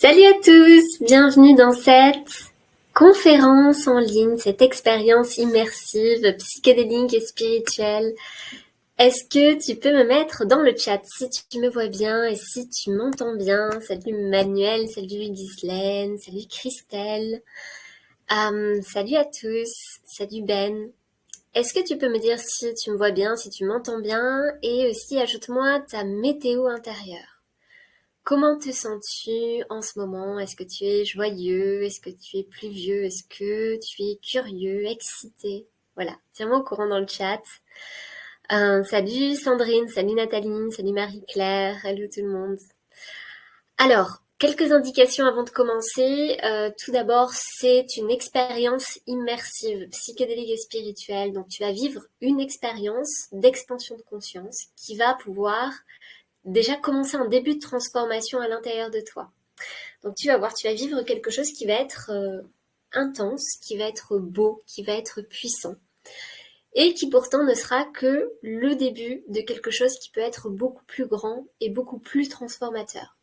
Salut à tous, bienvenue dans cette conférence en ligne, cette expérience immersive, psychédélique et spirituelle. Est-ce que tu peux me mettre dans le chat si tu me vois bien et si tu m'entends bien? Salut Manuel, salut Ghislaine, salut Christelle, salut à tous, salut Ben. Est-ce que tu peux me dire si tu me vois bien, si tu m'entends bien et aussi ajoute-moi ta météo intérieure. Comment te sens-tu en ce moment? Est-ce que tu es joyeux? Est-ce que tu es pluvieux? Est-ce que tu es curieux, excité? Voilà, tiens-moi au courant dans le chat. Salut Sandrine, salut Nathalie, salut Marie-Claire, hello tout le monde. Alors, quelques indications avant de commencer. Tout d'abord, c'est une expérience immersive, psychédélique et spirituelle. Donc, tu vas vivre une expérience d'expansion de conscience qui va pouvoir déjà commencer un début de transformation à l'intérieur de toi. Donc tu vas voir, tu vas vivre quelque chose qui va être intense, qui va être beau, qui va être puissant. Et qui pourtant ne sera que le début de quelque chose qui peut être beaucoup plus grand et beaucoup plus transformateur.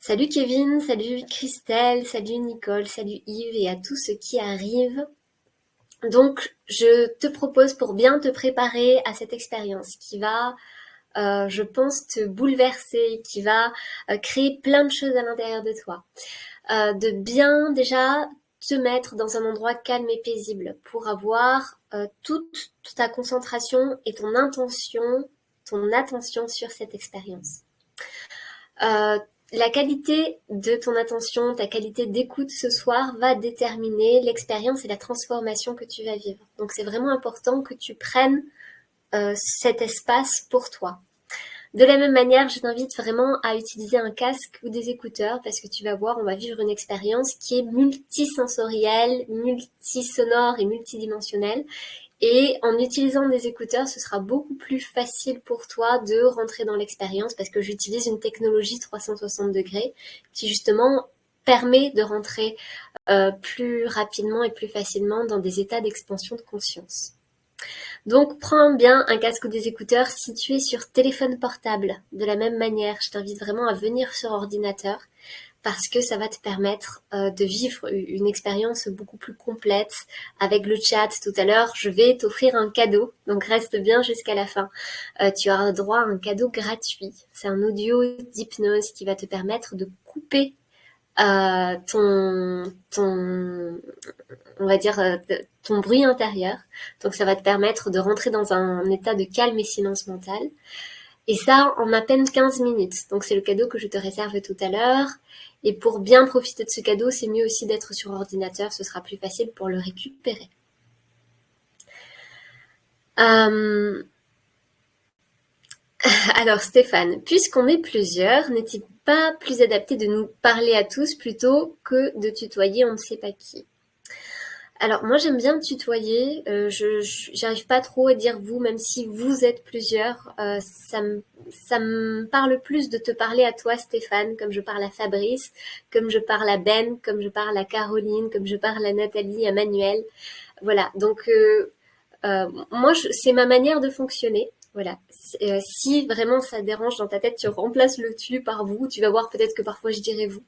Salut Kevin, salut Christelle, salut Nicole, salut Yves et à tous ceux qui arrivent. Donc je te propose pour bien te préparer à cette expérience qui va je pense, te bouleverser, qui va créer plein de choses à l'intérieur de toi. De bien déjà te mettre dans un endroit calme et paisible pour avoir toute ta concentration et ton attention sur cette expérience. La qualité de ton attention, ta qualité d'écoute ce soir va déterminer l'expérience et la transformation que tu vas vivre. Donc c'est vraiment important que tu prennes cet espace pour toi. De la même manière, je t'invite vraiment à utiliser un casque ou des écouteurs parce que tu vas voir, on va vivre une expérience qui est multisensorielle, multisonore et multidimensionnelle. Et en utilisant des écouteurs, ce sera beaucoup plus facile pour toi de rentrer dans l'expérience parce que j'utilise une technologie 360 degrés qui justement permet de rentrer plus rapidement et plus facilement dans des états d'expansion de conscience. Donc, prends bien un casque ou des écouteurs si tu es sur téléphone portable. De la même manière, je t'invite vraiment à venir sur ordinateur parce que ça va te permettre de vivre une expérience beaucoup plus complète avec le chat. Tout à l'heure, je vais t'offrir un cadeau, donc reste bien jusqu'à la fin. Tu auras droit à un cadeau gratuit. C'est un audio d'hypnose qui va te permettre de couper on va dire, ton bruit intérieur. Donc ça va te permettre de rentrer dans un état de calme et silence mental. Et ça en à peine 15 minutes. Donc c'est le cadeau que je te réserve tout à l'heure. Et pour bien profiter de ce cadeau, c'est mieux aussi d'être sur ordinateur. Ce sera plus facile pour le récupérer. Alors Stéphane, puisqu'on est plusieurs, n'est-il pas plus adapté de nous parler à tous plutôt que de tutoyer on ne sait pas qui? Alors moi j'aime bien tutoyer, j'arrive pas trop à dire vous, même si vous êtes plusieurs, ça me parle plus de te parler à toi Stéphane, comme je parle à Fabrice, comme je parle à Ben, comme je parle à Caroline, comme je parle à Nathalie, à Manuel. Voilà, donc moi c'est ma manière de fonctionner. Voilà. Si vraiment ça dérange dans ta tête, tu remplaces le tu par vous. Tu vas voir peut-être que parfois je dirais vous.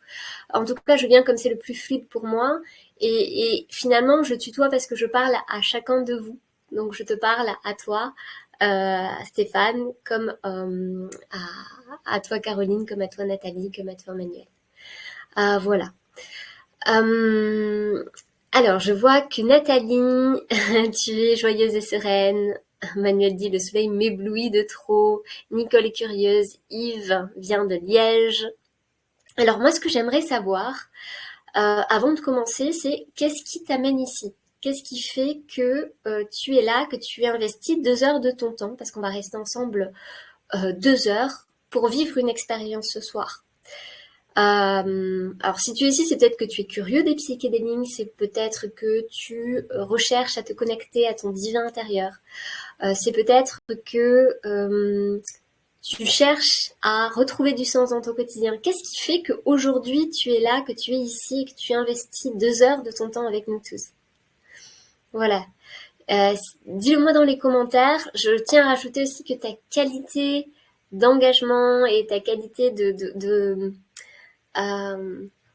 En tout cas, je viens comme c'est le plus fluide pour moi. Et finalement, je tutoie parce que je parle à chacun de vous. Donc, je te parle à toi, Stéphane, comme à toi, Caroline, comme à toi, Nathalie, comme à toi, Manuel. Voilà. Alors, je vois que Nathalie, tu es joyeuse et sereine. Manuel dit le soleil m'éblouit de trop. Nicole est curieuse. Yves vient de Liège. Alors moi, ce que j'aimerais savoir, avant de commencer, c'est qu'est-ce qui t'amène ici? Qu'est-ce qui fait que tu es là, que tu investis 2 heures de ton temps, parce qu'on va rester ensemble 2 heures pour vivre une expérience ce soir. Alors si tu es ici, c'est peut-être que tu es curieux des psychédéliques, c'est peut-être que tu recherches à te connecter à ton divin intérieur. C'est peut-être que tu cherches à retrouver du sens dans ton quotidien. Qu'est-ce qui fait qu'aujourd'hui tu es là, que tu es ici et que tu investis 2 heures de ton temps avec nous tous? Voilà. Dis-le-moi dans les commentaires. Je tiens à rajouter aussi que ta qualité d'engagement et ta qualité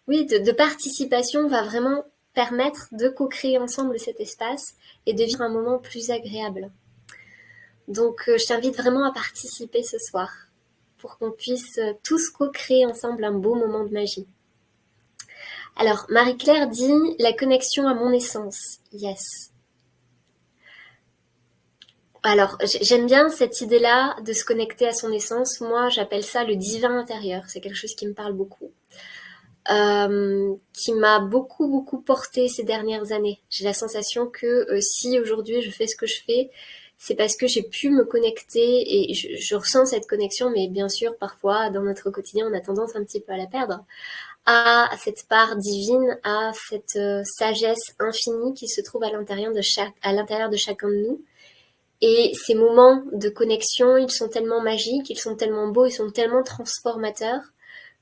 oui, de participation va vraiment permettre de co-créer ensemble cet espace et de vivre un moment plus agréable. Donc, je t'invite vraiment à participer ce soir pour qu'on puisse tous co-créer ensemble un beau moment de magie. Alors, Marie-Claire dit « La connexion à mon essence ». Yes. Alors, j'aime bien cette idée-là de se connecter à son essence. Moi, j'appelle ça le divin intérieur. C'est quelque chose qui me parle beaucoup. Qui m'a beaucoup porté ces dernières années. J'ai la sensation que si aujourd'hui je fais ce que je fais, c'est parce que j'ai pu me connecter et je ressens cette connexion, mais bien sûr, parfois, dans notre quotidien, on a tendance un petit peu à la perdre, à cette part divine, à cette sagesse infinie qui se trouve à l'intérieur de chacun de nous. Et ces moments de connexion, ils sont tellement magiques, ils sont tellement beaux, ils sont tellement transformateurs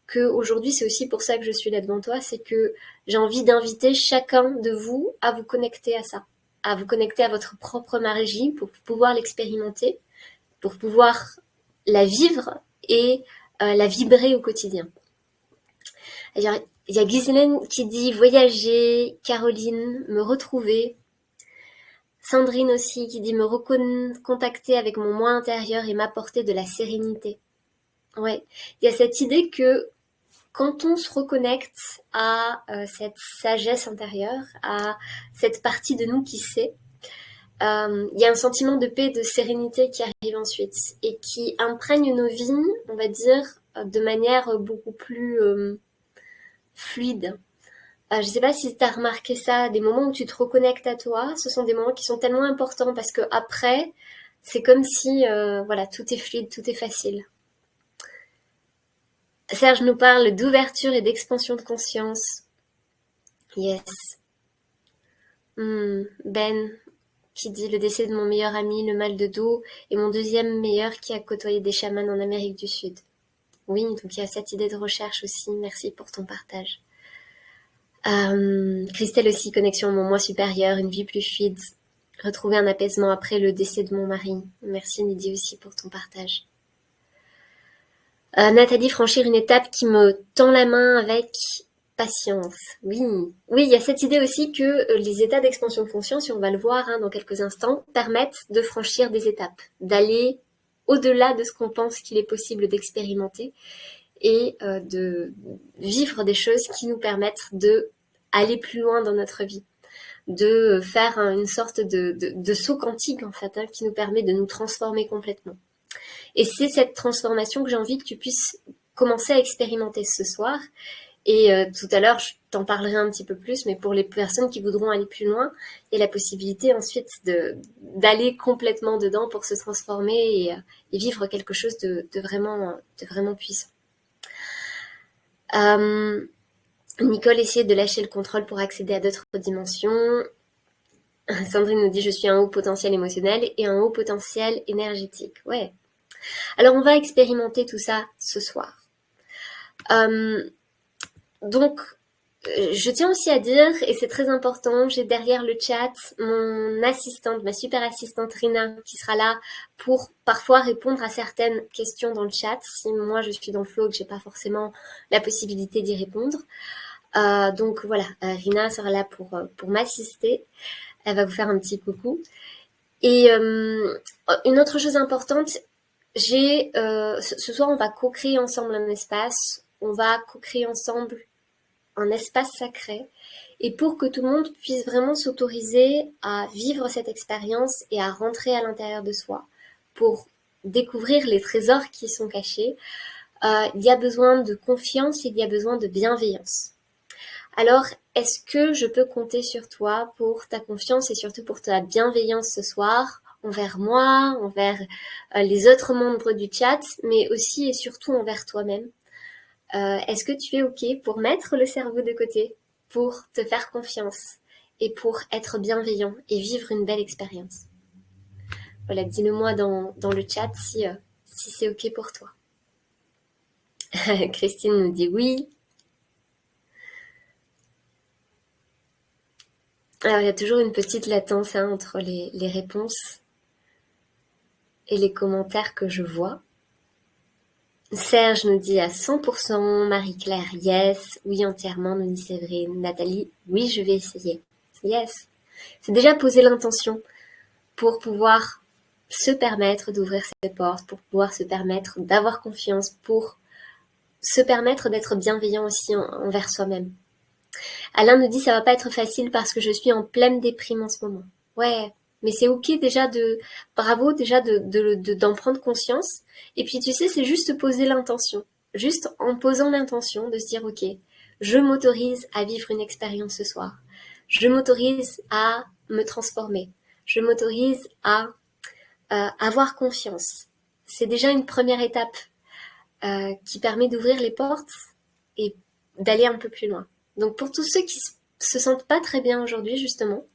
que aujourd'hui c'est aussi pour ça que je suis là devant toi, c'est que j'ai envie d'inviter chacun de vous à vous connecter à ça, à vous connecter à votre propre magie pour pouvoir l'expérimenter, pour pouvoir la vivre et la vibrer au quotidien. Alors, il y a Ghislaine qui dit voyager, Caroline, me retrouver, Sandrine aussi qui dit me recontacter avec mon moi intérieur et m'apporter de la sérénité. Ouais, il y a cette idée que quand on se reconnecte à cette sagesse intérieure, à cette partie de nous qui sait, il y a un sentiment de paix, de sérénité qui arrive ensuite et qui imprègne nos vies, on va dire, de manière beaucoup plus fluide. Je ne sais pas si tu as remarqué ça, des moments où tu te reconnectes à toi, ce sont des moments qui sont tellement importants parce que après, c'est comme si voilà, tout est fluide, tout est facile. Serge nous parle d'ouverture et d'expansion de conscience. Yes. Ben qui dit le décès de mon meilleur ami, le mal de dos, et mon deuxième meilleur qui a côtoyé des chamans en Amérique du Sud. Oui, donc il y a cette idée de recherche aussi. Merci pour ton partage. Christelle aussi, connexion à mon moi supérieur, une vie plus fluide, retrouver un apaisement après le décès de mon mari. Merci Nidhi aussi pour ton partage. Nathalie, franchir une étape qui me tend la main avec patience. Oui, il y a cette idée aussi que les états d'expansion de conscience, et on va le voir dans quelques instants, permettent de franchir des étapes, d'aller au-delà de ce qu'on pense qu'il est possible d'expérimenter et de vivre des choses qui nous permettent de aller plus loin dans notre vie, de faire une sorte de saut quantique en fait, qui nous permet de nous transformer complètement. Et c'est cette transformation que j'ai envie que tu puisses commencer à expérimenter ce soir. Et tout à l'heure, je t'en parlerai un petit peu plus, mais pour les personnes qui voudront aller plus loin, il y a la possibilité ensuite d'aller complètement dedans pour se transformer et vivre quelque chose de vraiment puissant. Nicole essaie de lâcher le contrôle pour accéder à d'autres dimensions. Sandrine nous dit « Je suis un haut potentiel émotionnel et un haut potentiel énergétique ». Ouais. Alors, on va expérimenter tout ça ce soir. Donc, je tiens aussi à dire, et c'est très important, j'ai derrière le chat mon assistante, ma super assistante Rina, qui sera là pour parfois répondre à certaines questions dans le chat, si moi je suis dans le flow et que j'ai pas forcément la possibilité d'y répondre. Donc voilà, Rina sera là pour m'assister. Elle va vous faire un petit coucou. Et une autre chose importante, ce soir on va co-créer ensemble un espace, on va co-créer ensemble un espace sacré, et pour que tout le monde puisse vraiment s'autoriser à vivre cette expérience et à rentrer à l'intérieur de soi pour découvrir les trésors qui sont cachés, il y a besoin de confiance et il y a besoin de bienveillance. Alors, est-ce que je peux compter sur toi pour ta confiance et surtout pour ta bienveillance ce soir envers moi, envers les autres membres du chat, mais aussi et surtout envers toi-même? Est-ce que tu es OK pour mettre le cerveau de côté, pour te faire confiance et pour être bienveillant et vivre une belle expérience? Voilà, dis-le-moi dans le chat si c'est OK pour toi. Christine nous dit oui. Alors, il y a toujours une petite latence entre les réponses et les commentaires que je vois. Serge nous dit à 100%, Marie-Claire, yes, oui entièrement, nous dit Séverine. Nathalie, oui, je vais essayer. Yes. C'est déjà poser l'intention pour pouvoir se permettre d'ouvrir ses portes, pour pouvoir se permettre d'avoir confiance, pour se permettre d'être bienveillant aussi envers soi-même. Alain nous dit ça va pas être facile parce que je suis en pleine déprime en ce moment. Ouais, mais c'est ok déjà bravo déjà d'en prendre conscience. Et puis tu sais, c'est juste poser l'intention. Juste en posant l'intention de se dire ok, je m'autorise à vivre une expérience ce soir. Je m'autorise à me transformer. Je m'autorise à avoir confiance. C'est déjà une première étape qui permet d'ouvrir les portes et d'aller un peu plus loin. Donc pour tous ceux qui se sentent pas très bien aujourd'hui justement,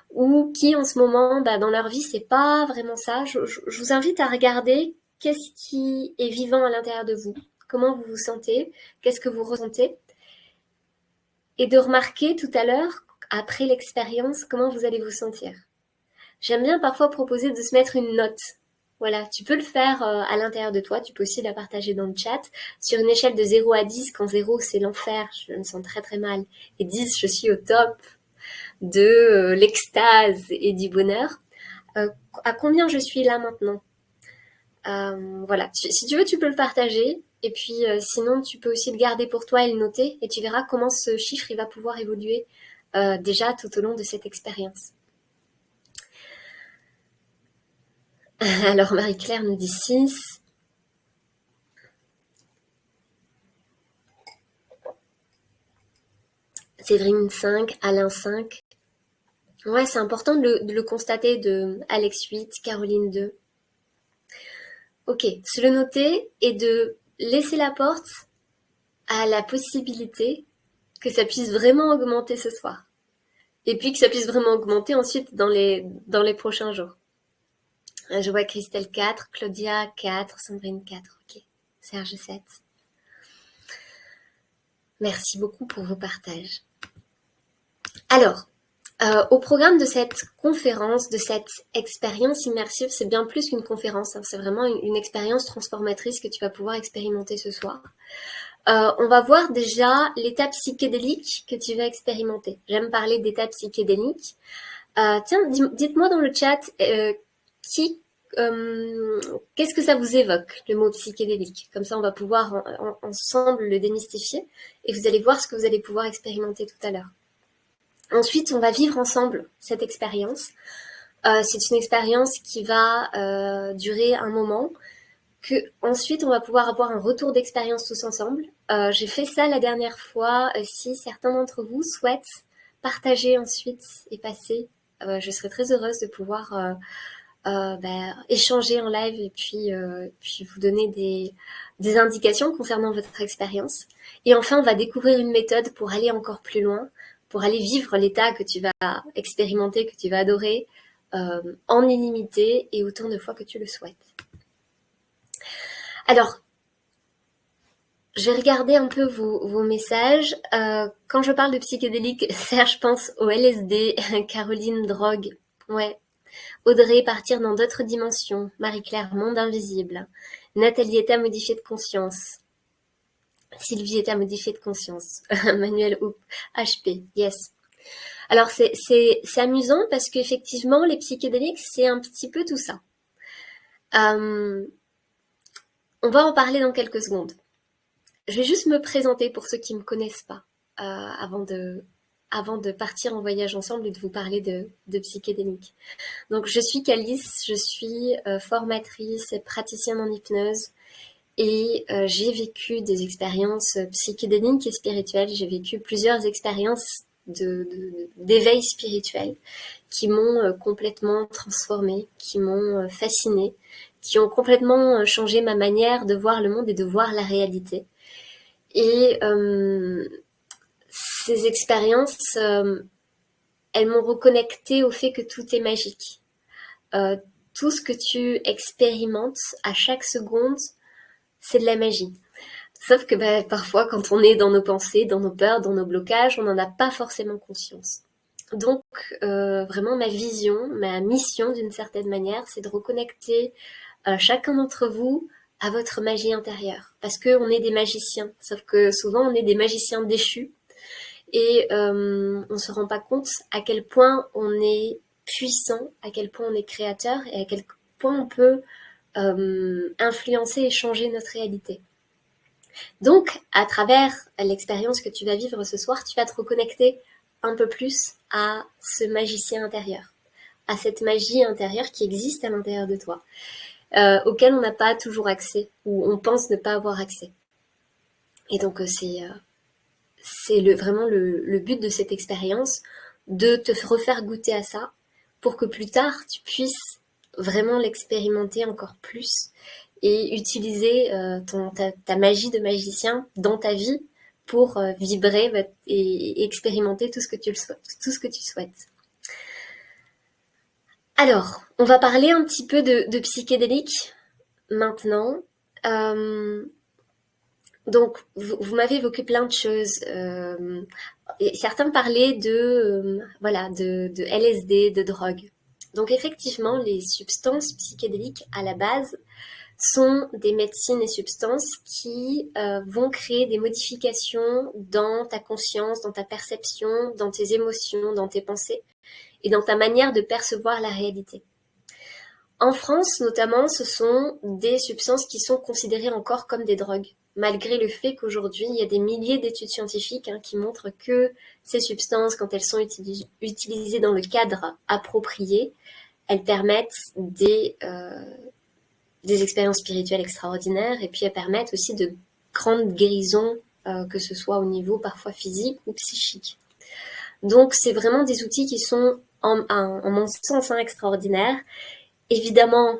ou qui en ce moment, dans leur vie, c'est pas vraiment ça, je vous invite à regarder qu'est-ce qui est vivant à l'intérieur de vous, comment vous vous sentez, qu'est-ce que vous ressentez, et de remarquer tout à l'heure, après l'expérience, comment vous allez vous sentir. J'aime bien parfois proposer de se mettre une note. Voilà, tu peux le faire à l'intérieur de toi, tu peux aussi la partager dans le chat. Sur une échelle de 0 à 10, quand 0 c'est l'enfer, je me sens très très mal, et 10 je suis au top de l'extase et du bonheur. À combien je suis là maintenant? Voilà, si tu veux tu peux le partager, et puis sinon tu peux aussi le garder pour toi et le noter, et tu verras comment ce chiffre il va pouvoir évoluer déjà tout au long de cette expérience. Alors Marie-Claire nous dit 6. Séverine 5, Alain 5. Ouais, c'est important de le constater, de Alex 8, Caroline 2. Ok, se le noter et de laisser la porte à la possibilité que ça puisse vraiment augmenter ce soir. Et puis que ça puisse vraiment augmenter ensuite dans les prochains jours. Je vois Christelle 4, Claudia 4, Sandrine 4, ok. Serge 7. Merci beaucoup pour vos partages. Alors, au programme de cette conférence, de cette expérience immersive, c'est bien plus qu'une conférence, hein, c'est vraiment une expérience transformatrice que tu vas pouvoir expérimenter ce soir. On va voir déjà l'étape psychédélique que tu vas expérimenter. J'aime parler d'étape psychédélique. Tiens, dites-moi dans le chat qu'est-ce que ça vous évoque, le mot psychédélique. Comme ça, on va pouvoir ensemble le démystifier et vous allez voir ce que vous allez pouvoir expérimenter tout à l'heure. Ensuite, on va vivre ensemble cette expérience. C'est une expérience qui va durer un moment, que ensuite on va pouvoir avoir un retour d'expérience tous ensemble. J'ai fait ça la dernière fois. Si certains d'entre vous souhaitent partager ensuite et passer, je serais très heureuse de pouvoir échanger en live et puis vous donner des indications concernant votre expérience. Et enfin, on va découvrir une méthode pour aller encore plus loin, pour aller vivre l'état que tu vas expérimenter, que tu vas adorer, en illimité et autant de fois que tu le souhaites. Alors, je vais regarder un peu vos messages. Quand je parle de psychédélique, Serge pense au LSD, Caroline drogue, ouais. Audrey partir dans d'autres dimensions, Marie-Claire monde invisible, Nathalie état modifié de conscience, Sylvie état modifié de conscience, Manuel Houp, HP, yes. Alors c'est amusant parce qu'effectivement les psychédéliques c'est un petit peu tout ça. On va en parler dans quelques secondes. Je vais juste me présenter pour ceux qui ne me connaissent pas avant de partir en voyage ensemble et de vous parler de psychédélique. Donc je suis Calice, je suis formatrice et praticienne en hypnose et j'ai vécu des expériences psychédéliques et spirituelles. J'ai vécu plusieurs expériences d'éveil spirituel qui m'ont complètement transformée, qui m'ont fascinée, qui ont complètement changé ma manière de voir le monde et de voir la réalité. Et ces expériences, elles m'ont reconnectée au fait que tout est magique. Tout ce que tu expérimentes à chaque seconde, c'est de la magie. Sauf que parfois, quand on est dans nos pensées, dans nos peurs, dans nos blocages, on n'en a pas forcément conscience. Donc, vraiment, ma vision, ma mission, d'une certaine manière, c'est de reconnecter chacun d'entre vous à votre magie intérieure. Parce qu'on est des magiciens, sauf que souvent on est des magiciens déchus et on se rend pas compte à quel point on est puissant, à quel point on est créateur et à quel point on peut influencer et changer notre réalité. Donc, à travers l'expérience que tu vas vivre ce soir, tu vas te reconnecter un peu plus à ce magicien intérieur, à cette magie intérieure qui existe à l'intérieur de toi, auquel on n'a pas toujours accès, ou on pense ne pas avoir accès. Et donc, c'est vraiment le but de cette expérience, de te refaire goûter à ça, pour que plus tard, tu puisses vraiment l'expérimenter encore plus et utiliser ta magie de magicien dans ta vie pour vibrer et expérimenter tout ce que tu souhaites. Alors, on va parler un petit peu de psychédélique maintenant. Donc, vous m'avez évoqué plein de choses. Et certains parlaient de LSD, de drogue. Donc, effectivement, les substances psychédéliques à la base sont des médecines et substances qui vont créer des modifications dans ta conscience, dans ta perception, dans tes émotions, dans tes pensées et dans ta manière de percevoir la réalité. En France, notamment, ce sont des substances qui sont considérées encore comme des drogues, malgré le fait qu'aujourd'hui, il y a des milliers d'études scientifiques qui montrent que ces substances, quand elles sont utilisées dans le cadre approprié, elles permettent des expériences spirituelles extraordinaires et puis elles permettent aussi de grandes guérisons, que ce soit au niveau parfois physique ou psychique. Donc, c'est vraiment des outils qui sont, en mon sens, extraordinaires. Évidemment,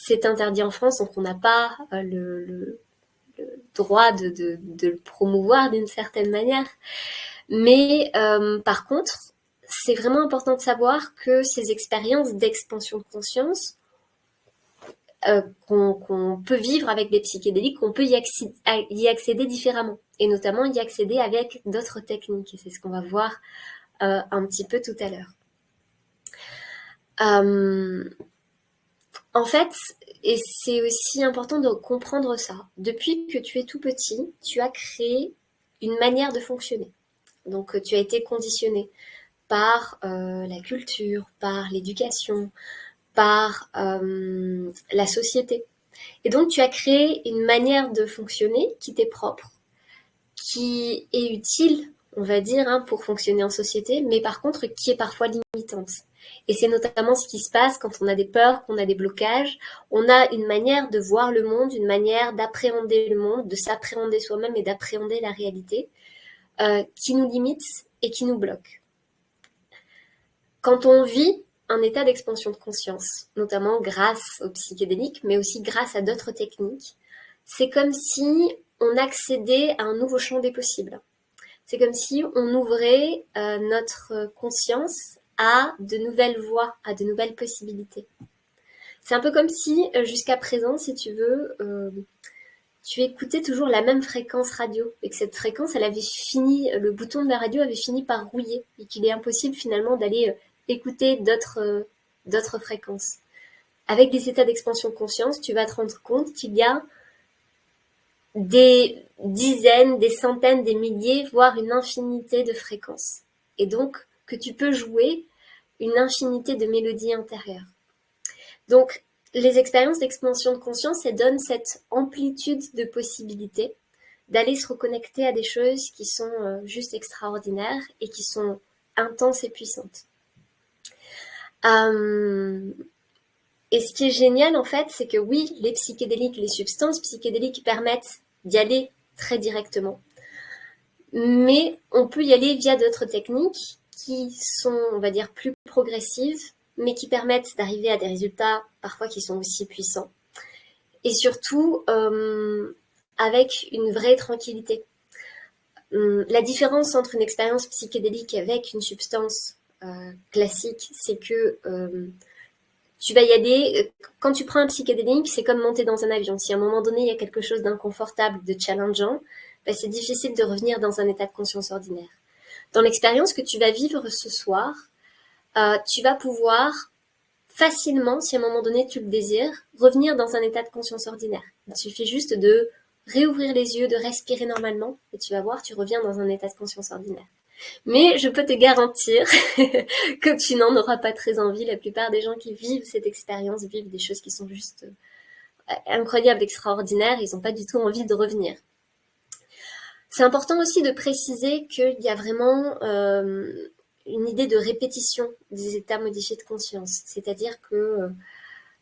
c'est interdit en France, donc on n'a pas le droit de le promouvoir d'une certaine manière. Mais par contre, c'est vraiment important de savoir que ces expériences d'expansion de conscience qu'on peut vivre avec des psychédéliques, qu'on peut y accéder différemment. Et notamment y accéder avec d'autres techniques. Et c'est ce qu'on va voir un petit peu tout à l'heure. En fait, et c'est aussi important de comprendre ça, depuis que tu es tout petit, tu as créé une manière de fonctionner. Donc tu as été conditionné par la culture, par l'éducation, par la société. Et donc tu as créé une manière de fonctionner qui t'est propre, qui est utile, on va dire, pour fonctionner en société, mais par contre qui est parfois limitante. Et c'est notamment ce qui se passe quand on a des peurs, qu'on a des blocages. On a une manière de voir le monde, une manière d'appréhender le monde, de s'appréhender soi-même et d'appréhender la réalité, qui nous limite et qui nous bloque. Quand on vit un état d'expansion de conscience, notamment grâce aux psychédéliques, mais aussi grâce à d'autres techniques, c'est comme si on accédait à un nouveau champ des possibles. C'est comme si on ouvrait notre conscience à de nouvelles voies, à de nouvelles possibilités. C'est un peu comme si, jusqu'à présent, si tu veux, tu écoutais toujours la même fréquence radio, et que cette fréquence, elle avait fini, le bouton de la radio avait fini par rouiller, et qu'il est impossible finalement d'aller écouter d'autres fréquences. Avec des états d'expansion de conscience, tu vas te rendre compte qu'il y a des dizaines, des centaines, des milliers, voire une infinité de fréquences. Et donc, que tu peux jouer une infinité de mélodies intérieures. Donc, les expériences d'expansion de conscience, elles donnent cette amplitude de possibilités d'aller se reconnecter à des choses qui sont juste extraordinaires et qui sont intenses et puissantes. Et ce qui est génial, en fait, c'est que oui, les psychédéliques, les substances psychédéliques permettent d'y aller très directement. Mais on peut y aller via d'autres techniques qui sont, on va dire, plus progressives, mais qui permettent d'arriver à des résultats parfois qui sont aussi puissants. Et surtout, avec une vraie tranquillité. La différence entre une expérience psychédélique avec une substance classique, c'est que tu vas y aller, quand tu prends un psychédélique, c'est comme monter dans un avion. Si à un moment donné, il y a quelque chose d'inconfortable, de challengeant, c'est difficile de revenir dans un état de conscience ordinaire. Dans l'expérience que tu vas vivre ce soir, tu vas pouvoir facilement, si à un moment donné tu le désires, revenir dans un état de conscience ordinaire. Il suffit juste de réouvrir les yeux, de respirer normalement, et tu vas voir, tu reviens dans un état de conscience ordinaire. Mais je peux te garantir que tu n'en auras pas très envie. La plupart des gens qui vivent cette expérience vivent des choses qui sont juste incroyables, extraordinaires. Ils n'ont pas du tout envie de revenir. C'est important aussi de préciser qu'il y a vraiment une idée de répétition des états modifiés de conscience. C'est-à-dire que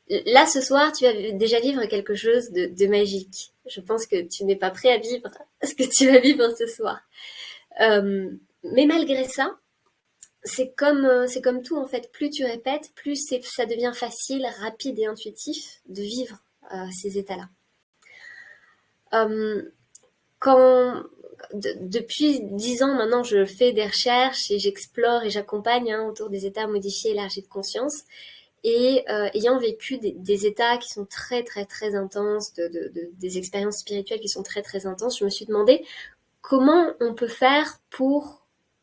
là, ce soir, tu vas déjà vivre quelque chose de magique. Je pense que tu n'es pas prêt à vivre ce que tu vas vivre ce soir. Mais malgré ça, c'est comme tout en fait. Plus tu répètes, plus ça devient facile, rapide et intuitif de vivre ces états-là. Depuis 10 ans maintenant, je fais des recherches et j'explore et j'accompagne autour des états modifiés élargis de conscience. Et ayant vécu des états qui sont très très très intenses, des expériences spirituelles qui sont très très intenses, je me suis demandé comment on peut faire pour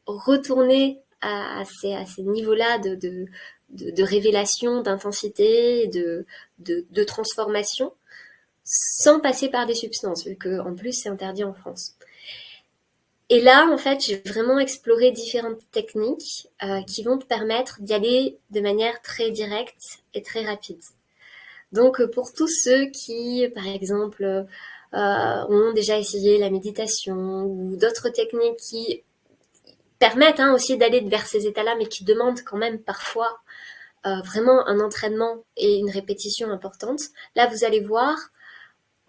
retourner à ces niveaux-là de révélation, d'intensité, de transformation, sans passer par des substances, vu qu'en plus c'est interdit en France. Et là, en fait, j'ai vraiment exploré différentes techniques qui vont te permettre d'y aller de manière très directe et très rapide. Donc, pour tous ceux qui, par exemple, ont déjà essayé la méditation ou d'autres techniques qui permettent aussi d'aller vers ces états-là, mais qui demandent quand même parfois vraiment un entraînement et une répétition importante, là, vous allez voir,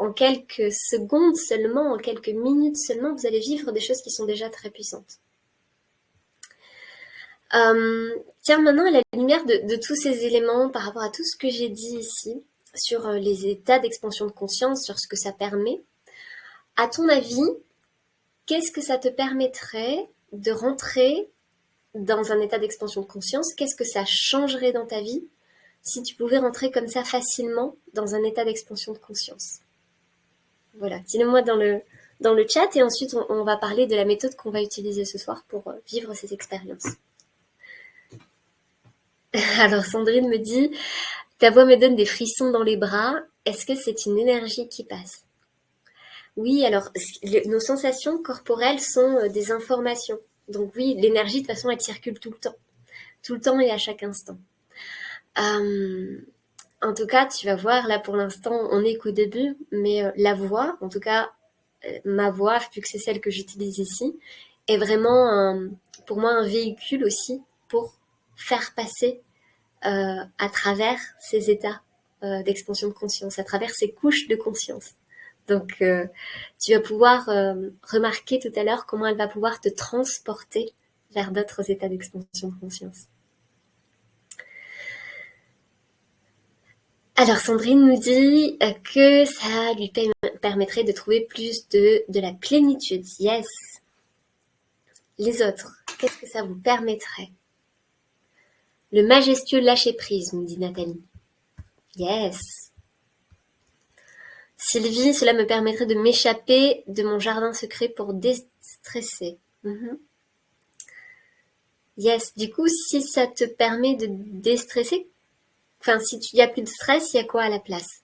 en quelques secondes seulement, en quelques minutes seulement, vous allez vivre des choses qui sont déjà très puissantes. Tiens, maintenant, à la lumière de tous ces éléments, par rapport à tout ce que j'ai dit ici, sur les états d'expansion de conscience, sur ce que ça permet, à ton avis, qu'est-ce que ça te permettrait de rentrer dans un état d'expansion de conscience? Qu'est-ce que ça changerait dans ta vie si tu pouvais rentrer comme ça facilement dans un état d'expansion de conscience? Voilà, dis-le-moi dans le chat et ensuite on va parler de la méthode qu'on va utiliser ce soir pour vivre ces expériences. Alors Sandrine me dit, ta voix me donne des frissons dans les bras, est-ce que c'est une énergie qui passe? Oui, alors nos sensations corporelles sont des informations. Donc oui, l'énergie de toute façon elle circule tout le temps et à chaque instant. En tout cas, tu vas voir, là pour l'instant, on n'est qu'au début, mais la voix, en tout cas, ma voix, vu que c'est celle que j'utilise ici, est vraiment, pour moi, un véhicule aussi pour faire passer à travers ces états d'expansion de conscience, à travers ces couches de conscience. Donc, tu vas pouvoir remarquer tout à l'heure comment elle va pouvoir te transporter vers d'autres états d'expansion de conscience. Alors Sandrine nous dit que ça lui permettrait de trouver plus de la plénitude. Yes. Les autres, qu'est-ce que ça vous permettrait? Le majestueux lâcher-prise, nous dit Nathalie. Yes. Sylvie, cela me permettrait de m'échapper de mon jardin secret pour déstresser. Yes. Du coup, si ça te permet de déstresser, si il n'y a plus de stress, il y a quoi à la place?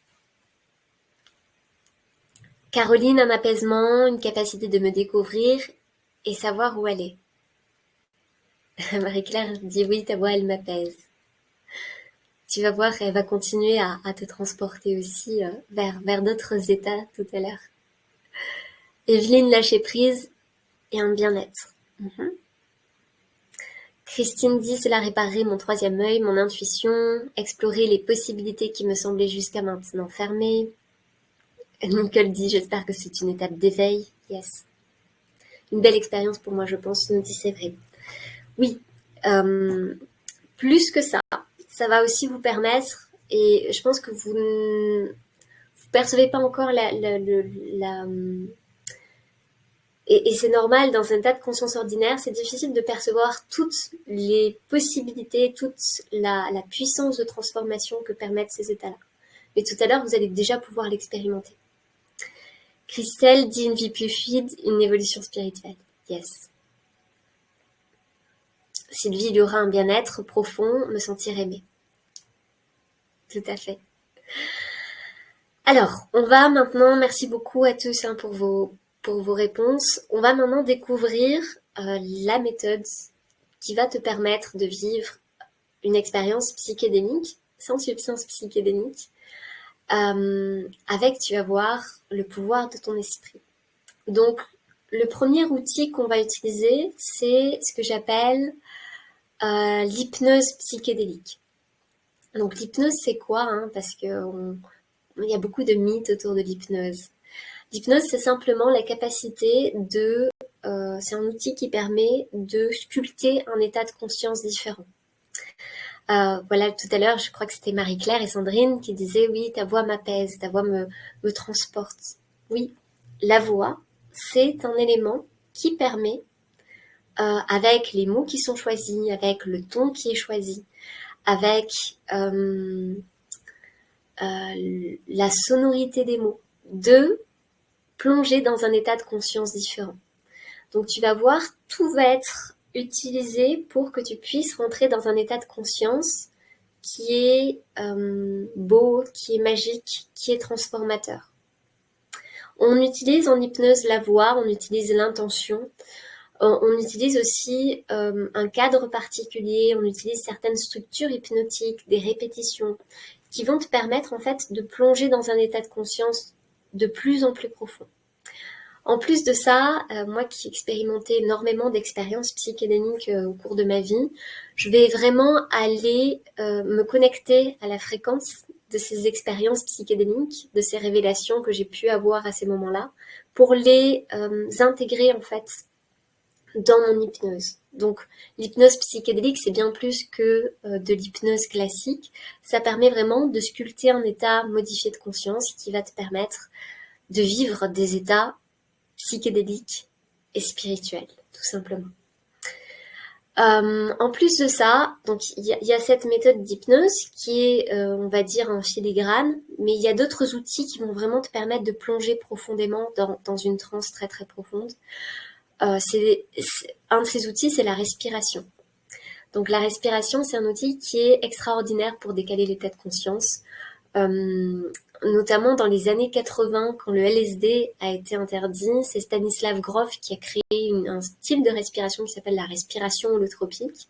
Caroline, un apaisement, une capacité de me découvrir et savoir où elle est. Marie-Claire dit oui, ta voix, elle m'apaise. Tu vas voir, elle va continuer à te transporter aussi vers d'autres états tout à l'heure. Evelyne, lâcher prise et un bien-être. Christine dit, cela réparerait mon troisième œil, mon intuition, explorer les possibilités qui me semblaient jusqu'à maintenant fermées. Nicole dit, j'espère que c'est une étape d'éveil. Yes. Une belle expérience pour moi, je pense, nous dit, c'est vrai. Oui, plus que ça, ça va aussi vous permettre, et je pense que vous ne percevez pas encore et c'est normal, dans un état de conscience ordinaire, c'est difficile de percevoir toutes les possibilités, toute la puissance de transformation que permettent ces états-là. Mais tout à l'heure, vous allez déjà pouvoir l'expérimenter. Christelle dit une vie plus fluide, une évolution spirituelle. Yes. Sylvie, il y aura un bien-être profond, me sentir aimée. tout à fait. Alors, on va maintenant, merci beaucoup à tous pour vos réponses. On va maintenant découvrir la méthode qui va te permettre de vivre une expérience psychédélique, sans substance psychédélique, avec, tu vas voir, le pouvoir de ton esprit. Donc, le premier outil qu'on va utiliser, c'est ce que j'appelle l'hypnose psychédélique. Donc, l'hypnose, c'est quoi, hein? Parce que il y a beaucoup de mythes autour de l'hypnose. L'hypnose, c'est simplement la capacité de... c'est un outil qui permet de sculpter un état de conscience différent. Voilà, tout à l'heure, je crois que c'était Marie-Claire et Sandrine qui disaient « Oui, ta voix m'apaise, ta voix me transporte. » Oui, la voix, c'est un élément qui permet, avec les mots qui sont choisis, avec le ton qui est choisi, avec la sonorité des mots, de plonger dans un état de conscience différent. Donc tu vas voir, tout va être utilisé pour que tu puisses rentrer dans un état de conscience qui est beau, qui est magique, qui est transformateur. On utilise en hypnose la voix, on utilise l'intention, on utilise aussi un cadre particulier, on utilise certaines structures hypnotiques, des répétitions, qui vont te permettre en fait de plonger dans un état de conscience de plus en plus profond. En plus de ça, moi qui expérimentais énormément d'expériences psychédéliques au cours de ma vie, je vais vraiment aller me connecter à la fréquence de ces expériences psychédéliques, de ces révélations que j'ai pu avoir à ces moments-là, pour les intégrer en fait dans mon hypnose. Donc l'hypnose psychédélique, c'est bien plus que de l'hypnose classique. Ça permet vraiment de sculpter un état modifié de conscience qui va te permettre de vivre des états psychédéliques et spirituels, tout simplement. En plus de ça, donc il y a cette méthode d'hypnose qui est, on va dire, en filigrane, mais il y a d'autres outils qui vont vraiment te permettre de plonger profondément dans une transe très très profonde. Un de ces outils, c'est la respiration. Donc la respiration, c'est un outil qui est extraordinaire pour décaler l'état de conscience. Notamment dans les années 80, quand le LSD a été interdit, c'est Stanislav Grof qui a créé un style de respiration qui s'appelle la respiration holotropique,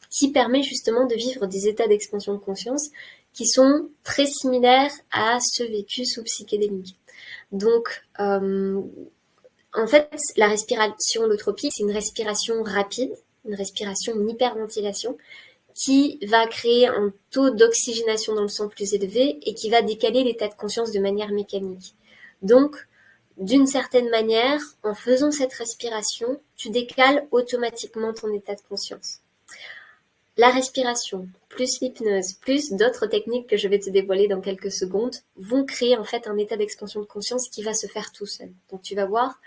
qui permet justement de vivre des états d'expansion de conscience qui sont très similaires à ceux vécus sous psychédélique. Donc, en fait, la respiration holotropique, c'est une respiration rapide, une respiration, une hyperventilation, qui va créer un taux d'oxygénation dans le sang plus élevé et qui va décaler l'état de conscience de manière mécanique. Donc, d'une certaine manière, en faisant cette respiration, tu décales automatiquement ton état de conscience. La respiration, plus l'hypnose, plus d'autres techniques que je vais te dévoiler dans quelques secondes, vont créer en fait un état d'expansion de conscience qui va se faire tout seul. Donc tu vas voir,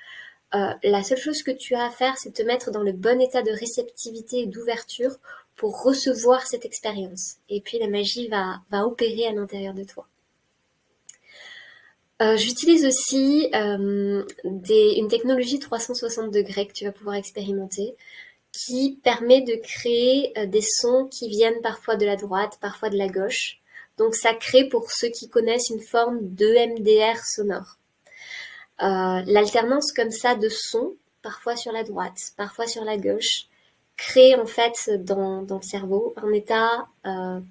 la seule chose que tu as à faire, c'est te mettre dans le bon état de réceptivité et d'ouverture pour recevoir cette expérience. Et puis la magie va opérer à l'intérieur de toi. J'utilise aussi une technologie 360 degrés que tu vas pouvoir expérimenter, qui permet de créer des sons qui viennent parfois de la droite, parfois de la gauche. Donc ça crée, pour ceux qui connaissent, une forme d'EMDR sonore. L'alternance comme ça de sons, parfois sur la droite, parfois sur la gauche, crée en fait dans le cerveau un état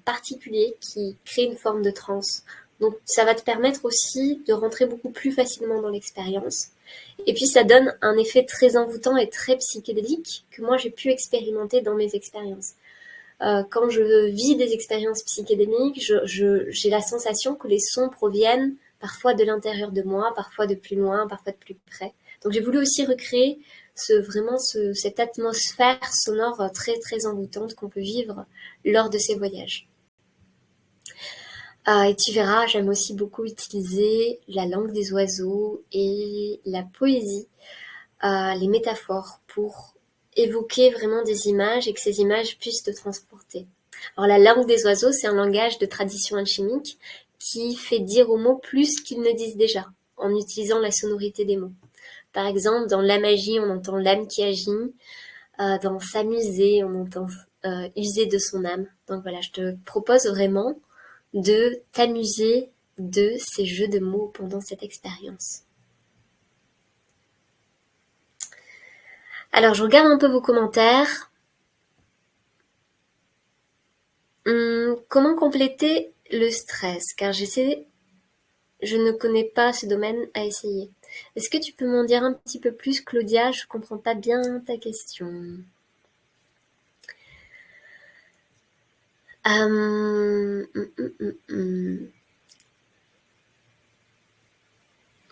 particulier qui crée une forme de transe. Donc ça va te permettre aussi de rentrer beaucoup plus facilement dans l'expérience. Et puis ça donne un effet très envoûtant et très psychédélique que moi j'ai pu expérimenter dans mes expériences. Quand je vis des expériences psychédéliques, j'ai la sensation que les sons proviennent parfois de l'intérieur de moi, parfois de plus loin, parfois de plus près. Donc j'ai voulu aussi recréer cette atmosphère sonore très très envoûtante qu'on peut vivre lors de ces voyages. Et tu verras, j'aime aussi beaucoup utiliser la langue des oiseaux et la poésie, les métaphores, pour évoquer vraiment des images et que ces images puissent te transporter. Alors la langue des oiseaux, c'est un langage de tradition alchimique qui fait dire aux mots plus qu'ils ne disent déjà, en utilisant la sonorité des mots. Par exemple, dans la magie, on entend l'âme qui agit, dans s'amuser, on entend user de son âme. Donc voilà, je te propose vraiment de t'amuser de ces jeux de mots pendant cette expérience. Alors, je regarde un peu vos commentaires. Comment compléter le stress? Car je ne connais pas ce domaine à essayer. Est-ce que tu peux m'en dire un petit peu plus, Claudia? Je comprends pas bien ta question.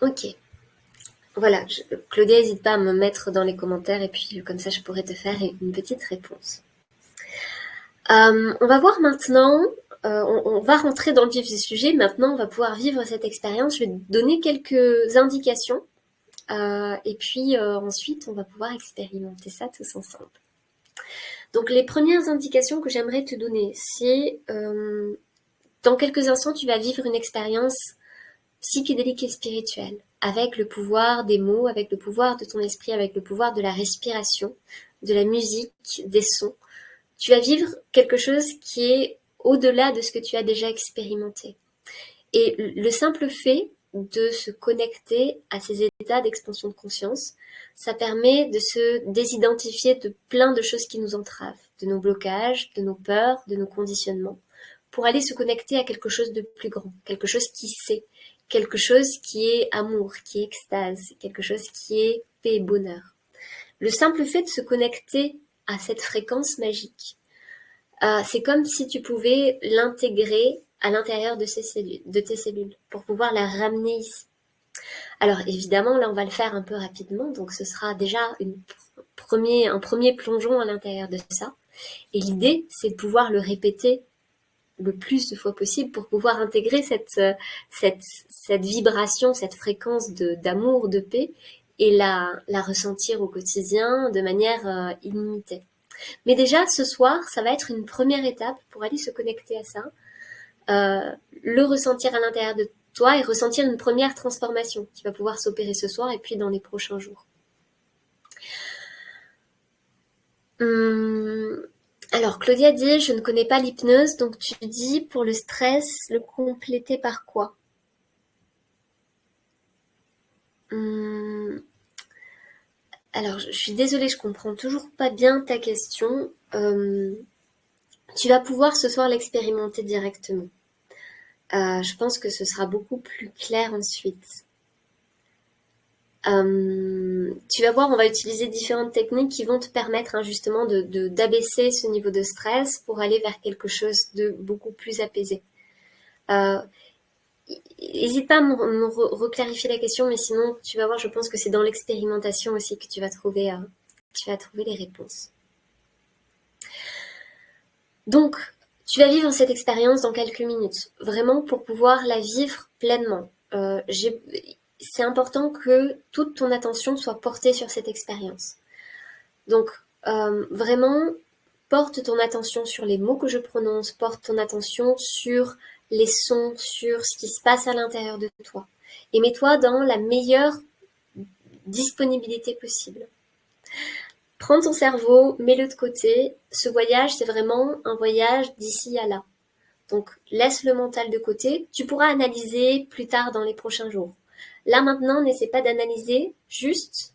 Ok. Voilà, Claudia, n'hésite pas à me mettre dans les commentaires et puis comme ça je pourrais te faire une petite réponse. On va voir maintenant, on va rentrer dans le vif du sujet. Maintenant, on va pouvoir vivre cette expérience. Je vais te donner quelques indications et puis ensuite, on va pouvoir expérimenter ça tous ensemble. Donc, les premières indications que j'aimerais te donner, c'est dans quelques instants, tu vas vivre une expérience psychédélique et spirituelle avec le pouvoir des mots, avec le pouvoir de ton esprit, avec le pouvoir de la respiration, de la musique, des sons. Tu vas vivre quelque chose qui est au-delà de ce que tu as déjà expérimenté. Et le simple fait de se connecter à ces états d'expansion de conscience, ça permet de se désidentifier de plein de choses qui nous entravent, de nos blocages, de nos peurs, de nos conditionnements, pour aller se connecter à quelque chose de plus grand, quelque chose qui sait, quelque chose qui est amour, qui est extase, quelque chose qui est paix et bonheur. Le simple fait de se connecter à cette fréquence magique, c'est comme si tu pouvais l'intégrer à l'intérieur de tes cellules, pour pouvoir la ramener ici. Alors évidemment, là on va le faire un peu rapidement, donc ce sera déjà un premier plongeon à l'intérieur de ça. Et l'idée, c'est de pouvoir le répéter le plus de fois possible pour pouvoir intégrer cette vibration, cette fréquence d'amour, de paix, et la ressentir au quotidien de manière illimitée. Mais déjà, ce soir, ça va être une première étape pour aller se connecter à ça, le ressentir à l'intérieur de toi et ressentir une première transformation qui va pouvoir s'opérer ce soir et puis dans les prochains jours. Alors, Claudia dit, je ne connais pas l'hypnose, donc tu dis, pour le stress, le compléter par quoi? Alors, je suis désolée, je comprends toujours pas bien ta question. Tu vas pouvoir ce soir l'expérimenter directement. Je pense que ce sera beaucoup plus clair ensuite. Tu vas voir, on va utiliser différentes techniques qui vont te permettre justement d'abaisser ce niveau de stress pour aller vers quelque chose de beaucoup plus apaisé. N'hésite pas à me reclarifier la question, mais sinon, tu vas voir, je pense que c'est dans l'expérimentation aussi que tu vas trouver les réponses. Donc, tu vas vivre cette expérience dans quelques minutes, vraiment pour pouvoir la vivre pleinement. C'est important que toute ton attention soit portée sur cette expérience. Donc, vraiment, porte ton attention sur les mots que je prononce, porte ton attention sur les sons, sur ce qui se passe à l'intérieur de toi. Et mets-toi dans la meilleure disponibilité possible. Prends ton cerveau, mets-le de côté. Ce voyage, c'est vraiment un voyage d'ici à là. Donc, laisse le mental de côté. Tu pourras analyser plus tard dans les prochains jours. Là, maintenant, n'essaie pas d'analyser, juste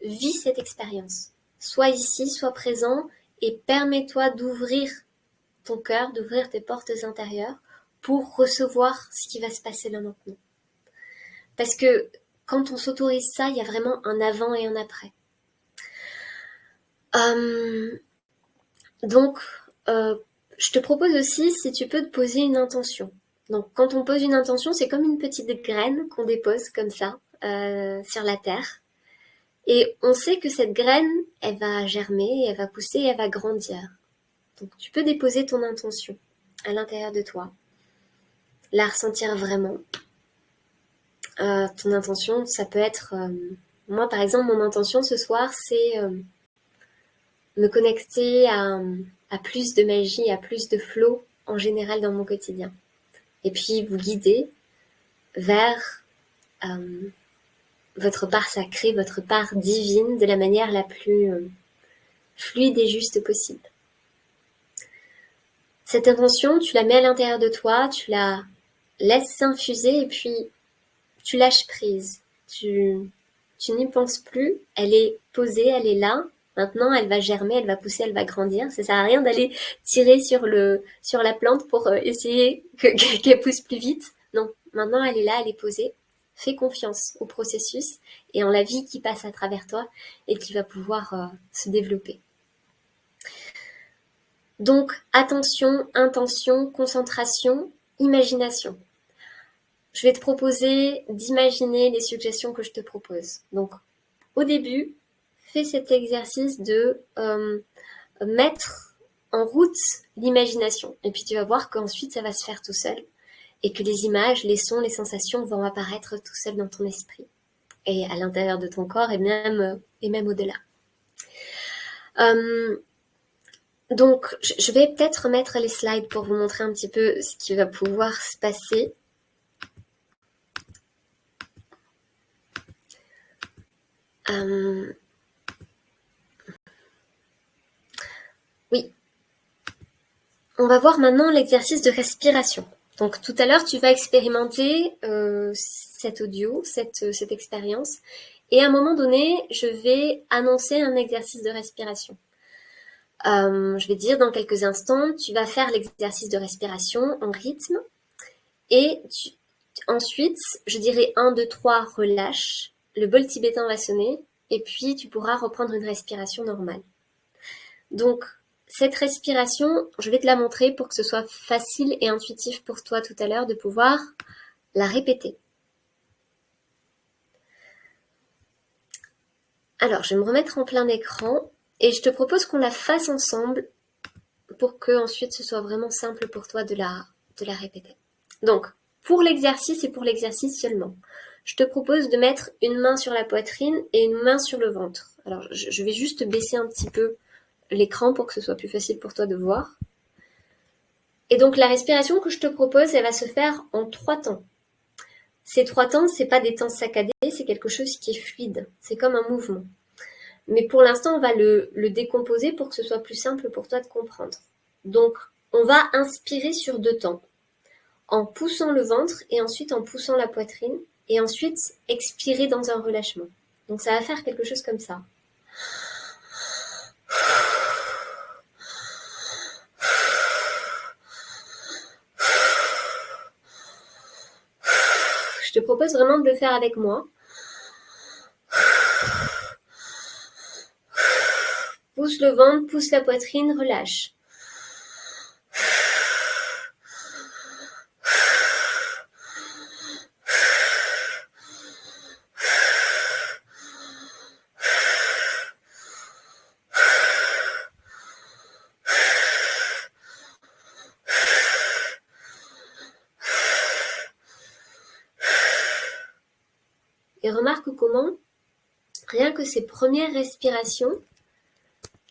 vis cette expérience. Sois ici, sois présent et permets-toi d'ouvrir ton cœur, d'ouvrir tes portes intérieures pour recevoir ce qui va se passer là maintenant. Parce que quand on s'autorise ça, il y a vraiment un avant et un après. Donc, je te propose aussi, si tu peux, te poser une intention. Donc, quand on pose une intention, c'est comme une petite graine qu'on dépose comme ça sur la terre. Et on sait que cette graine, elle va germer, elle va pousser, elle va grandir. Donc, tu peux déposer ton intention à l'intérieur de toi. La ressentir vraiment. Ton intention, ça peut être... moi, par exemple, mon intention ce soir, c'est me connecter à plus de magie, à plus de flow en général dans mon quotidien. Et puis, vous guider vers votre part sacrée, votre part divine de la manière la plus fluide et juste possible. Cette intention, tu la mets à l'intérieur de toi, tu la laisses s'infuser et puis tu lâches prise. Tu n'y penses plus, elle est posée, elle est là. Maintenant, elle va germer, elle va pousser, elle va grandir. Ça sert à rien d'aller tirer sur la plante pour essayer qu'elle pousse plus vite. Non, maintenant elle est là, elle est posée. Fais confiance au processus et en la vie qui passe à travers toi et qui va pouvoir se développer. Donc, attention, intention, concentration, imagination. Je vais te proposer d'imaginer les suggestions que je te propose. Donc, au début, fais cet exercice de mettre en route l'imagination. Et puis tu vas voir qu'ensuite, ça va se faire tout seul. Et que les images, les sons, les sensations vont apparaître tout seul dans ton esprit. Et à l'intérieur de ton corps et même au-delà. Donc, je vais peut-être remettre les slides pour vous montrer un petit peu ce qui va pouvoir se passer. Oui. On va voir maintenant l'exercice de respiration. Donc tout à l'heure, tu vas expérimenter cet audio, cette expérience. Et à un moment donné, je vais annoncer un exercice de respiration. Je vais dire dans quelques instants, tu vas faire l'exercice de respiration en rythme. Et ensuite, je dirai 1, 2, 3, relâche. Le bol tibétain va sonner. Et puis, tu pourras reprendre une respiration normale. Donc, cette respiration, je vais te la montrer pour que ce soit facile et intuitif pour toi tout à l'heure de pouvoir la répéter. Alors, je vais me remettre en plein écran et je te propose qu'on la fasse ensemble pour que ensuite ce soit vraiment simple pour toi de la répéter. Donc, pour l'exercice et pour l'exercice seulement, je te propose de mettre une main sur la poitrine et une main sur le ventre. Alors, je vais juste baisser un petit peu l'écran pour que ce soit plus facile pour toi de voir. Et donc la respiration que je te propose, elle va se faire en 3 temps. Ces 3 temps, c'est pas des temps saccadés, c'est quelque chose qui est fluide. C'est comme un mouvement. Mais pour l'instant, on va le décomposer pour que ce soit plus simple pour toi de comprendre. Donc, on va inspirer sur 2 temps. En poussant le ventre et ensuite en poussant la poitrine. Et ensuite, expirer dans un relâchement. Donc ça va faire quelque chose comme ça. Je te propose vraiment de le faire avec moi. Pousse le ventre, pousse la poitrine, relâche. Et remarque comment, rien que ces premières respirations,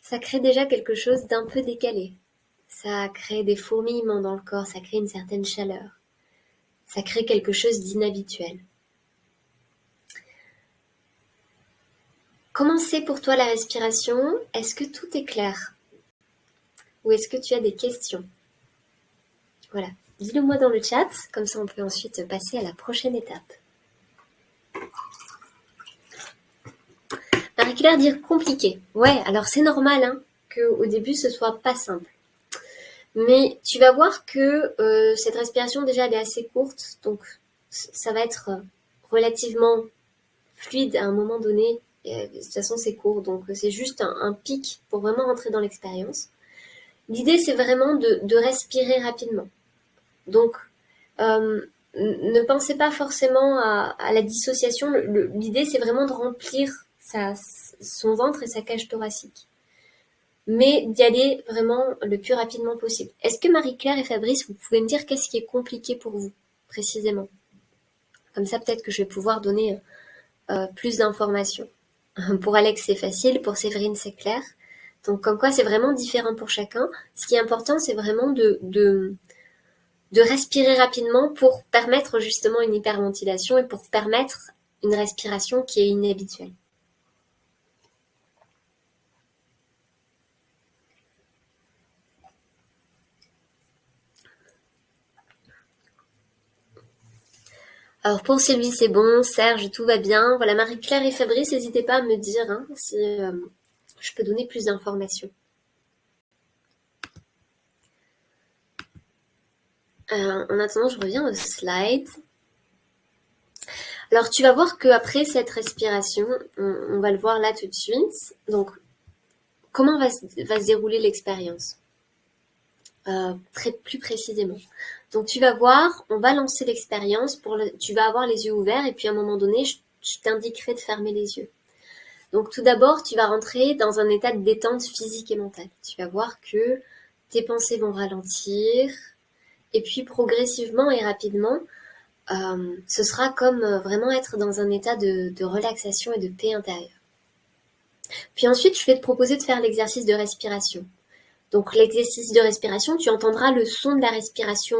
ça crée déjà quelque chose d'un peu décalé. Ça crée des fourmillements dans le corps, ça crée une certaine chaleur. Ça crée quelque chose d'inhabituel. Comment c'est pour toi la respiration? Est-ce que tout est clair? Ou est-ce que tu as des questions? Voilà, dis-le moi dans le chat, comme ça on peut ensuite passer à la prochaine étape. Marie-Claire dire compliqué. Ouais, alors c'est normal hein, qu'au début ce soit pas simple. Mais tu vas voir que cette respiration déjà elle est assez courte, donc ça va être relativement fluide à un moment donné. Et, de toute façon c'est court, donc c'est juste un pic pour vraiment rentrer dans l'expérience. L'idée c'est vraiment de respirer rapidement. Donc ne pensez pas forcément à la dissociation. L'idée c'est vraiment de remplir son ventre et sa cage thoracique. Mais d'y aller vraiment le plus rapidement possible. Est-ce que Marie-Claire et Fabrice, vous pouvez me dire qu'est-ce qui est compliqué pour vous, précisément? Comme ça, peut-être que je vais pouvoir donner plus d'informations. Pour Alex, c'est facile. Pour Séverine, c'est clair. Donc, comme quoi, c'est vraiment différent pour chacun. Ce qui est important, c'est vraiment de respirer rapidement pour permettre justement une hyperventilation et pour permettre une respiration qui est inhabituelle. Alors pour Sylvie, c'est bon. Serge, tout va bien. Voilà, Marie-Claire et Fabrice, n'hésitez pas à me dire hein, si je peux donner plus d'informations. En attendant, je reviens au slide. Alors tu vas voir qu'après cette respiration, on va le voir là tout de suite. Donc, comment va se dérouler l'expérience plus précisément. Donc tu vas voir, on va lancer l'expérience, tu vas avoir les yeux ouverts et puis à un moment donné, je t'indiquerai de fermer les yeux. Donc tout d'abord, tu vas rentrer dans un état de détente physique et mentale. Tu vas voir que tes pensées vont ralentir et puis progressivement et rapidement, ce sera comme vraiment être dans un état de relaxation et de paix intérieure. Puis ensuite, je vais te proposer de faire l'exercice de respiration. Donc l'exercice de respiration, tu entendras le son de la respiration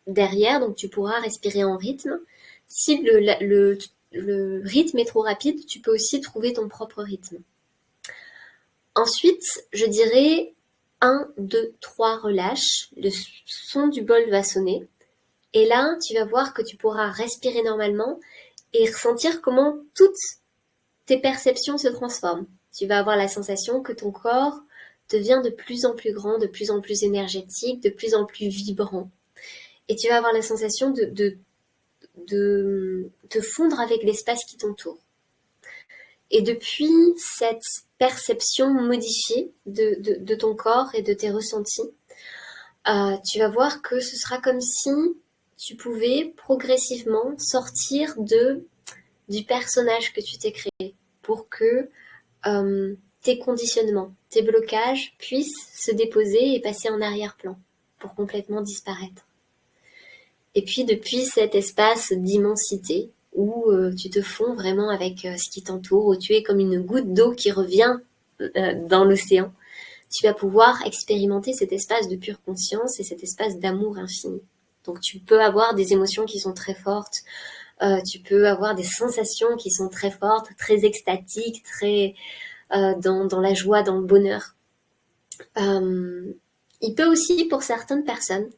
derrière, donc tu pourras respirer en rythme. Si le rythme est trop rapide, tu peux aussi trouver ton propre rythme. Ensuite, je dirais 1, 2, 3, relâche. Le son du bol va sonner. Et là, tu vas voir que tu pourras respirer normalement et ressentir comment toutes tes perceptions se transforment. Tu vas avoir la sensation que ton corps devient de plus en plus grand, de plus en plus énergétique, de plus en plus vibrant. Et tu vas avoir la sensation de fondre avec l'espace qui t'entoure. Et depuis cette perception modifiée de ton corps et de tes ressentis, tu vas voir que ce sera comme si tu pouvais progressivement sortir du personnage que tu t'es créé pour que tes conditionnements, tes blocages puissent se déposer et passer en arrière-plan pour complètement disparaître. Et puis depuis cet espace d'immensité où tu te fonds vraiment avec ce qui t'entoure, où tu es comme une goutte d'eau qui revient dans l'océan, tu vas pouvoir expérimenter cet espace de pure conscience et cet espace d'amour infini. Donc tu peux avoir des émotions qui sont très fortes, tu peux avoir des sensations qui sont très fortes, très extatiques, très dans la joie, dans le bonheur. Il peut aussi, pour certaines personnes,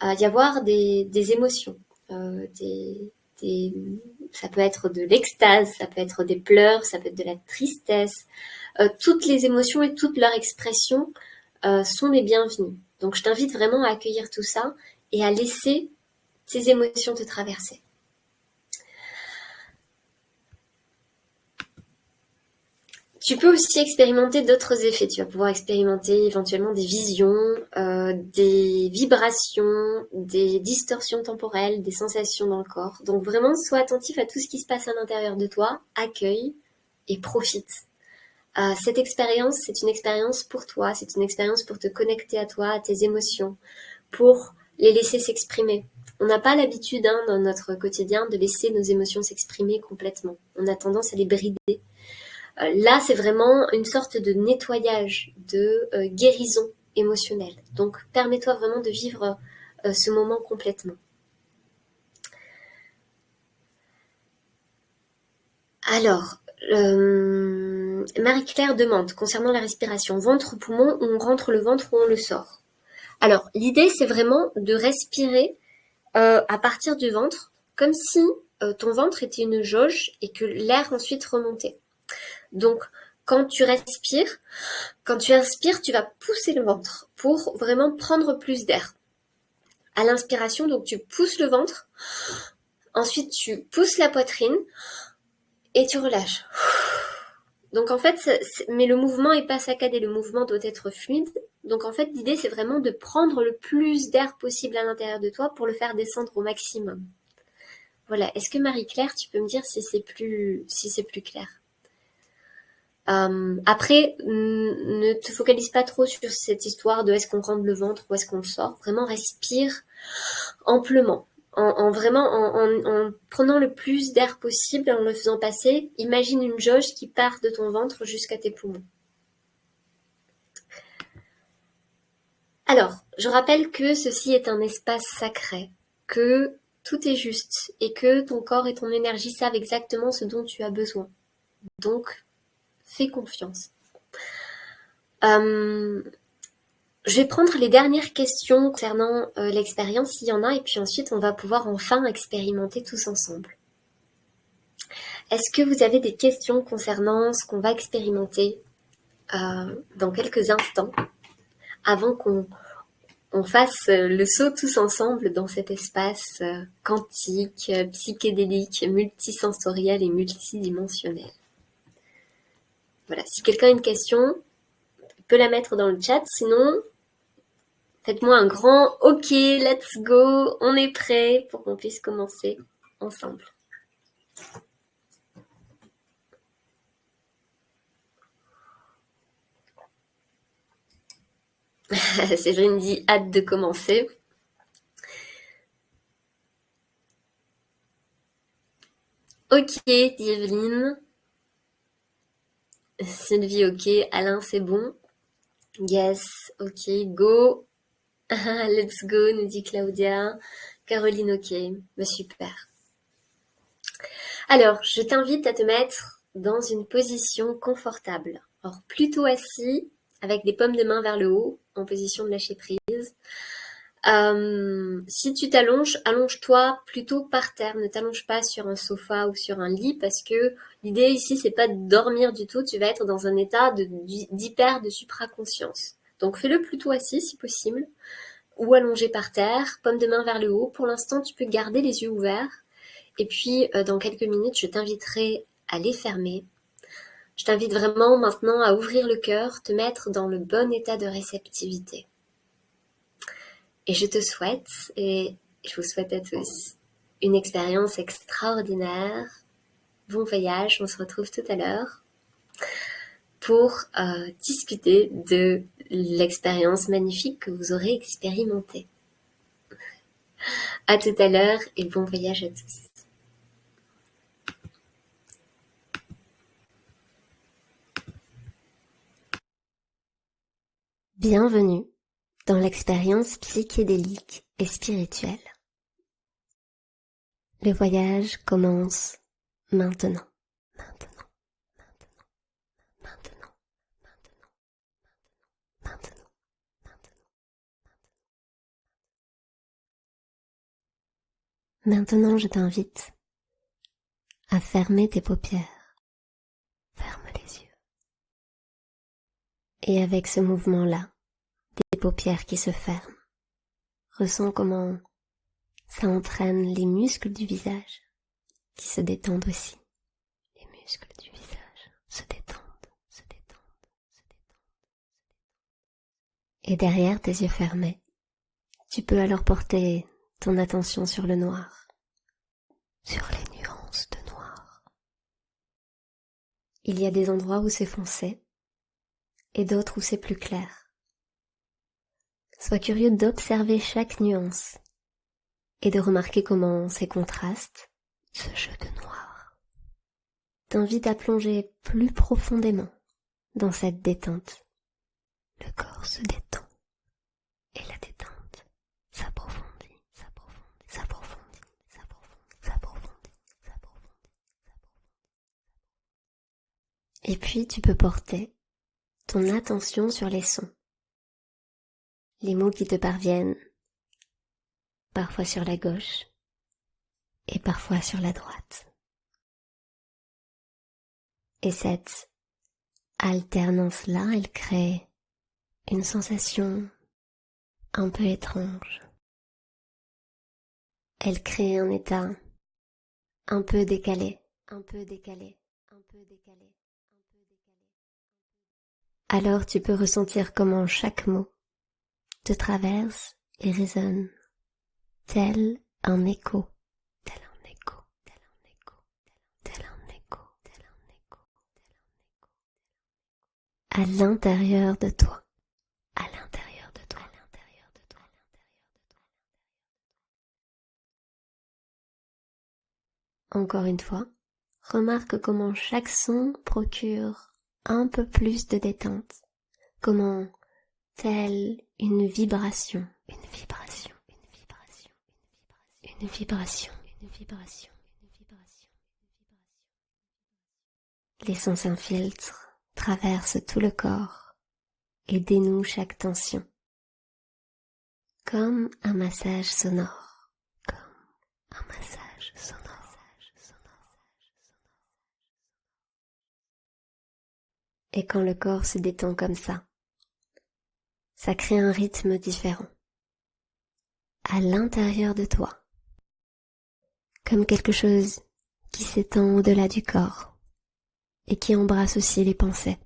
y avoir des émotions, ça peut être de l'extase, ça peut être des pleurs, ça peut être de la tristesse. Toutes les émotions et toutes leurs expressions sont les bienvenues. Donc je t'invite vraiment à accueillir tout ça et à laisser tes émotions te traverser. Tu peux aussi expérimenter d'autres effets. Tu vas pouvoir expérimenter éventuellement des visions, des vibrations, des distorsions temporelles, des sensations dans le corps. Donc vraiment, sois attentif à tout ce qui se passe à l'intérieur de toi, accueille et profite. Cette expérience, c'est une expérience pour toi, c'est une expérience pour te connecter à toi, à tes émotions, pour les laisser s'exprimer. On n'a pas l'habitude dans notre quotidien de laisser nos émotions s'exprimer complètement. On a tendance à les brider. Là, c'est vraiment une sorte de nettoyage, de guérison émotionnelle. Donc, permets-toi vraiment de vivre ce moment complètement. Alors, Marie-Claire demande, concernant la respiration, ventre-poumon, on rentre le ventre ou on le sort? Alors, l'idée, c'est vraiment de respirer à partir du ventre, comme si ton ventre était une jauge et que l'air ensuite remontait. Donc, quand tu inspires, tu vas pousser le ventre pour vraiment prendre plus d'air. À l'inspiration, donc tu pousses le ventre, ensuite tu pousses la poitrine et tu relâches. Donc en fait, mais le mouvement n'est pas saccadé, le mouvement doit être fluide. Donc en fait, l'idée c'est vraiment de prendre le plus d'air possible à l'intérieur de toi pour le faire descendre au maximum. Voilà. Est-ce que Marie-Claire, tu peux me dire si c'est plus clair? Après, ne te focalise pas trop sur cette histoire de est-ce qu'on rentre le ventre ou est-ce qu'on le sort. Vraiment, respire amplement. En prenant le plus d'air possible, en le faisant passer. Imagine une jauge qui part de ton ventre jusqu'à tes poumons. Alors, je rappelle que ceci est un espace sacré, que tout est juste et que ton corps et ton énergie savent exactement ce dont tu as besoin. Donc, fais confiance. Je vais prendre les dernières questions concernant l'expérience, s'il y en a, et puis ensuite on va pouvoir enfin expérimenter tous ensemble. Est-ce que vous avez des questions concernant ce qu'on va expérimenter dans quelques instants, avant qu'on fasse le saut tous ensemble dans cet espace quantique, psychédélique, multisensoriel et multidimensionnel? Voilà, si quelqu'un a une question, il peut la mettre dans le chat, sinon faites-moi un grand OK, let's go, on est prêt pour qu'on puisse commencer ensemble. Séverine dit hâte de commencer. OK, dit Evelyne. Sylvie, OK. Alain, c'est bon. Yes, OK, go. Let's go, nous dit Claudia. Caroline, OK. Super. Alors, je t'invite à te mettre dans une position confortable. Alors, plutôt assis, avec les paumes de main vers le haut, en position de lâcher prise. Si tu t'allonges, allonge-toi plutôt par terre. Ne t'allonge pas sur un sofa ou sur un lit, parce que l'idée ici, c'est pas de dormir du tout. Tu vas être dans un état d'hyper, de supraconscience. Donc, fais-le plutôt assis, si possible, ou allongé par terre, paume de main vers le haut. Pour l'instant, tu peux garder les yeux ouverts. Et puis, dans quelques minutes, je t'inviterai à les fermer. Je t'invite vraiment maintenant à ouvrir le cœur, te mettre dans le bon état de réceptivité. Et je te souhaite, et je vous souhaite à tous, une expérience extraordinaire. Bon voyage, on se retrouve tout à l'heure pour discuter de l'expérience magnifique que vous aurez expérimentée. À tout à l'heure et bon voyage à tous. Bienvenue dans l'expérience psychédélique et spirituelle. Le voyage commence maintenant. Maintenant. Maintenant. Maintenant. Maintenant. Maintenant, je t'invite à fermer tes paupières. Ferme les yeux. Et avec ce mouvement-là, des paupières qui se ferment, ressens comment ça entraîne les muscles du visage qui se détendent aussi. Les muscles du visage se détendent, se détendent, se détendent. Et derrière tes yeux fermés, tu peux alors porter ton attention sur le noir, sur les nuances de noir. Il y a des endroits où c'est foncé et d'autres où c'est plus clair. Sois curieux d'observer chaque nuance et de remarquer comment ces contrastes, ce jeu de noir, t'invitent à plonger plus profondément dans cette détente. Le corps se détend et la détente s'approfondit, s'approfondit, s'approfondit, s'approfondit, s'approfondit, s'approfondit. Et puis tu peux porter ton attention sur les sons, les mots qui te parviennent, parfois sur la gauche et parfois sur la droite. Et cette alternance-là, elle crée une sensation un peu étrange. Elle crée un état un peu décalé, un peu décalé, un peu décalé, un peu décalé. Alors tu peux ressentir comment chaque mot te traverse et résonne, tel un écho, tel un écho, tel un écho, tel un écho, tel un écho, à l'intérieur de toi, à l'intérieur de toi, à l'intérieur de toi, à l'intérieur de toi. Encore une fois, remarque comment chaque son procure un peu plus de détente, comment telle une vibration, une vibration, une vibration, une vibration, une vibration, une vibration. Les sons s'infiltrent, traversent tout le corps et dénouent chaque tension. comme un massage sonore. Comme un massage sonore. Et quand le corps se détend comme ça crée un rythme différent. À l'intérieur de toi. Comme quelque chose qui s'étend au-delà du corps et qui embrasse aussi les pensées.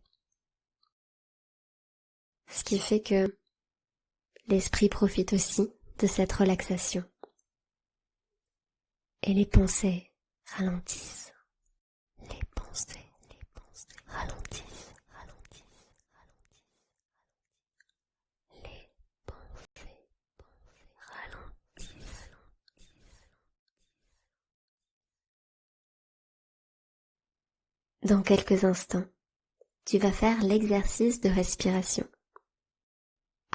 Ce qui fait que l'esprit profite aussi de cette relaxation. Et les pensées ralentissent. Les pensées ralentissent. Les pensées ralentissent. Dans quelques instants, tu vas faire l'exercice de respiration.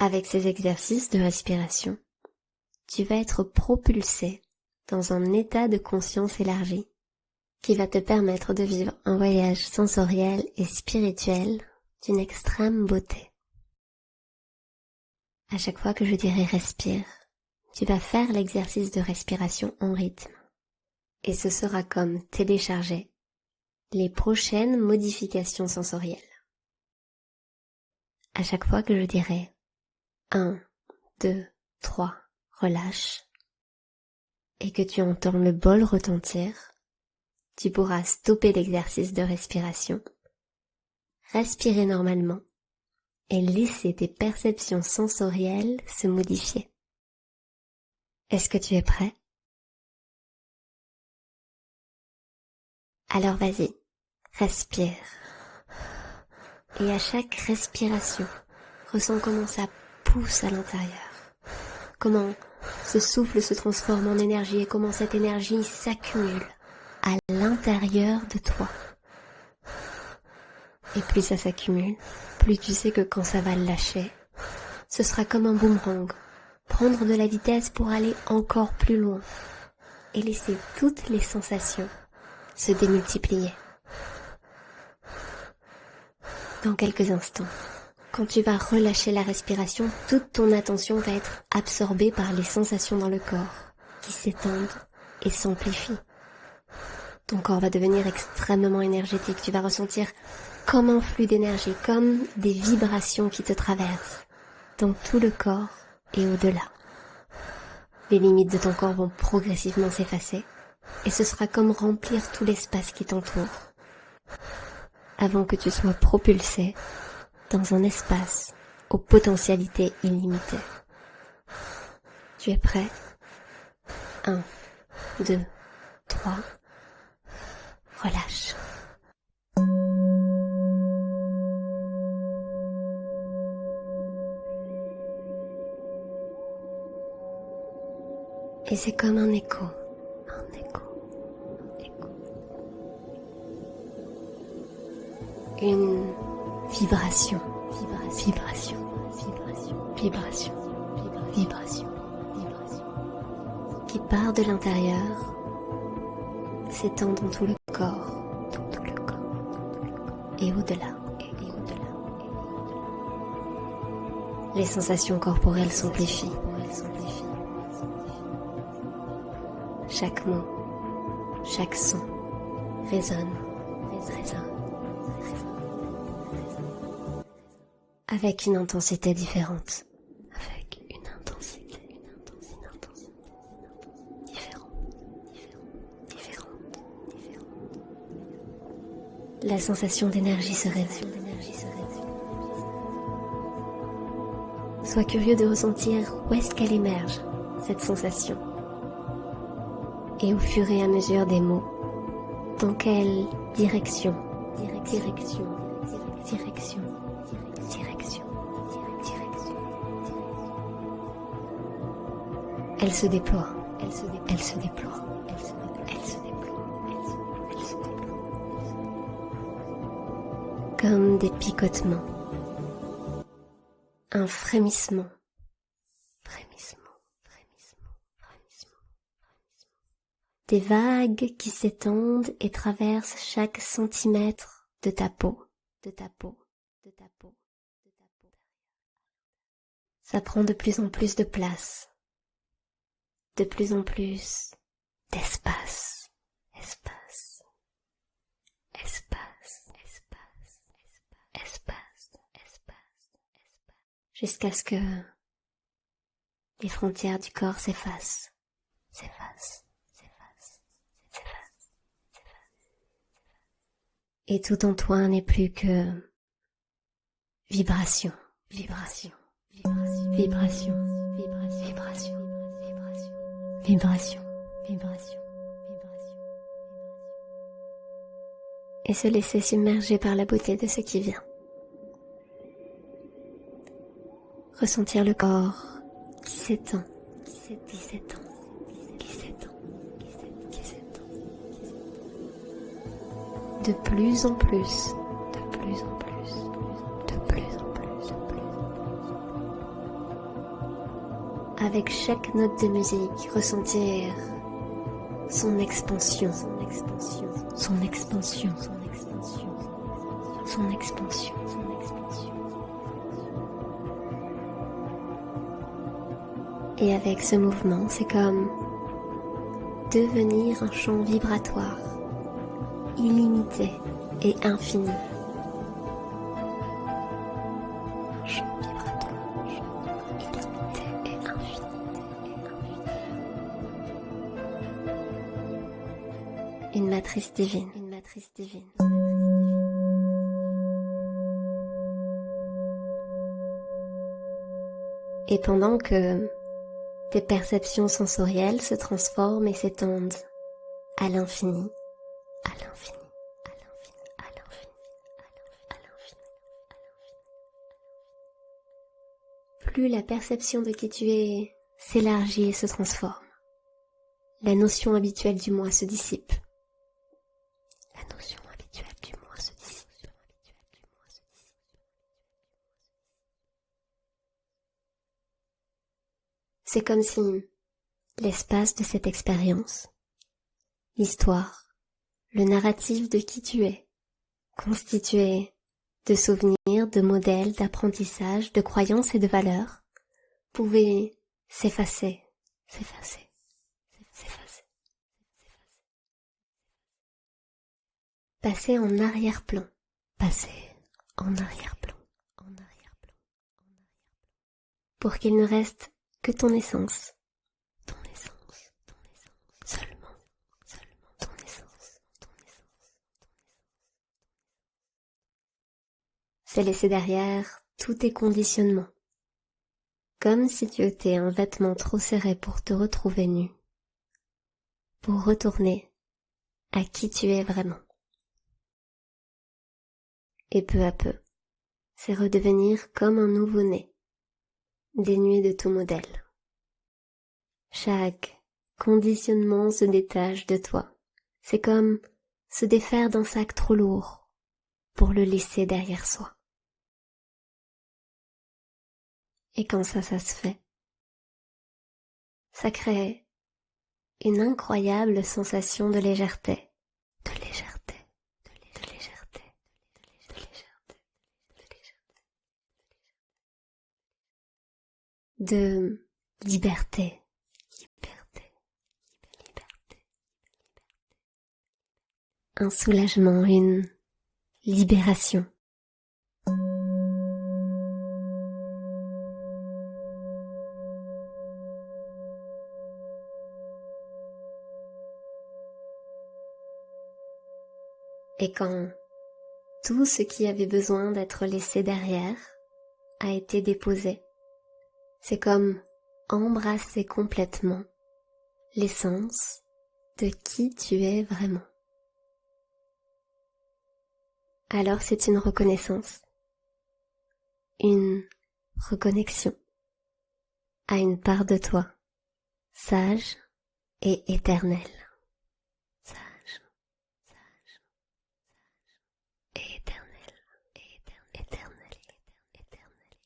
Avec ces exercices de respiration, tu vas être propulsé dans un état de conscience élargi qui va te permettre de vivre un voyage sensoriel et spirituel d'une extrême beauté. À chaque fois que je dirai respire, tu vas faire l'exercice de respiration en rythme. Et ce sera comme télécharger les prochaines modifications sensorielles. À chaque fois que je dirai 1, 2, 3, relâche, et que tu entends le bol retentir, tu pourras stopper l'exercice de respiration, respirer normalement et laisser tes perceptions sensorielles se modifier. Est-ce que tu es prêt? Alors vas-y, respire. Et à chaque respiration, ressens comment ça pousse à l'intérieur. Comment ce souffle se transforme en énergie et comment cette énergie s'accumule à l'intérieur de toi. Et plus ça s'accumule, plus tu sais que quand ça va lâcher, ce sera comme un boomerang. Prendre de la vitesse pour aller encore plus loin et laisser toutes les sensations se démultiplier. Dans quelques instants, quand tu vas relâcher la respiration, toute ton attention va être absorbée par les sensations dans le corps qui s'étendent et s'amplifient. Ton corps va devenir extrêmement énergétique. Tu vas ressentir comme un flux d'énergie, comme des vibrations qui te traversent dans tout le corps et au-delà. Les limites de ton corps vont progressivement s'effacer et ce sera comme remplir tout l'espace qui t'entoure avant que tu sois propulsé dans un espace aux potentialités illimitées. Tu es prêt? 1, 2, 3, relâche. Et c'est comme un écho. Une vibration. Qui part de l'intérieur, s'étend dans tout le corps, et au-delà. Les sensations corporelles s'amplifient. Chaque mot, chaque son résonne. Avec une intensité différente. La sensation d'énergie se révèle. Sois curieux de ressentir où est-ce qu'elle émerge, cette sensation. Et au fur et à mesure des mots, dans quelle direction. Elle se déploie. Comme des picotements. Un frémissement. Des vagues qui s'étendent et traversent chaque centimètre de ta peau. Ça prend de plus en plus de place, de plus en plus d'espace, espace, espace, espace, espace, espace, jusqu'à ce que les frontières du corps s'effacent, s'effacent, s'effacent, s'effacent, s'effacent. Et tout en toi n'est plus que vibration, vibration, vibration, vibration, vibration, vibration, vibration, vibration, vibration. Et se laisser submerger par la beauté de ce qui vient. Ressentir le corps qui s'étend, qui s'étend, qui s'étend, qui s'étend, de plus en plus, de plus en plus, de plus en plus, de plus en plus. Avec chaque note de musique, ressentir son expansion, son expansion, son expansion, son expansion, son expansion, son expansion. Et avec ce mouvement, c'est comme devenir un champ vibratoire, illimité et infini. Un champ vibratoire, illimité et infini. Une matrice divine, une matrice divine. Et pendant que tes perceptions sensorielles se transforment et s'étendent à l'infini, à l'infini, à l'infini, à l'infini, à l'infini, à l'infini. Plus la perception de qui tu es s'élargit et se transforme, la notion habituelle du moi se dissipe. La notion habituelle du moi se dissipe. C'est comme si l'espace de cette expérience, l'histoire, le narratif de qui tu es, constitué de souvenirs, de modèles, d'apprentissage, de croyances et de valeurs, pouvait s'effacer, s'effacer, s'effacer, s'effacer. Passer en arrière-plan, passer en arrière-plan, en arrière-plan, en arrière-plan, pour qu'il ne reste que ton essence, seulement ton essence, C'est laisser derrière tous tes conditionnements, comme si tu étais un vêtement trop serré pour te retrouver nu, pour retourner à qui tu es vraiment. Et peu à peu, c'est redevenir comme un nouveau-né, dénué de tout modèle. Chaque conditionnement se détache de toi. C'est comme se défaire d'un sac trop lourd pour le laisser derrière soi. Et quand ça se fait, ça crée une incroyable sensation de légèreté, de légèreté, de légèreté, de légèreté, de légèreté, de liberté, liberté, liberté, un soulagement, une libération. Et quand tout ce qui avait besoin d'être laissé derrière a été déposé, c'est comme embrasser complètement l'essence de qui tu es vraiment. Alors c'est une reconnaissance, une reconnexion à une part de toi, sage et éternelle. Sage, sage, et éternelle, et éternelle, éternelle, éternelle.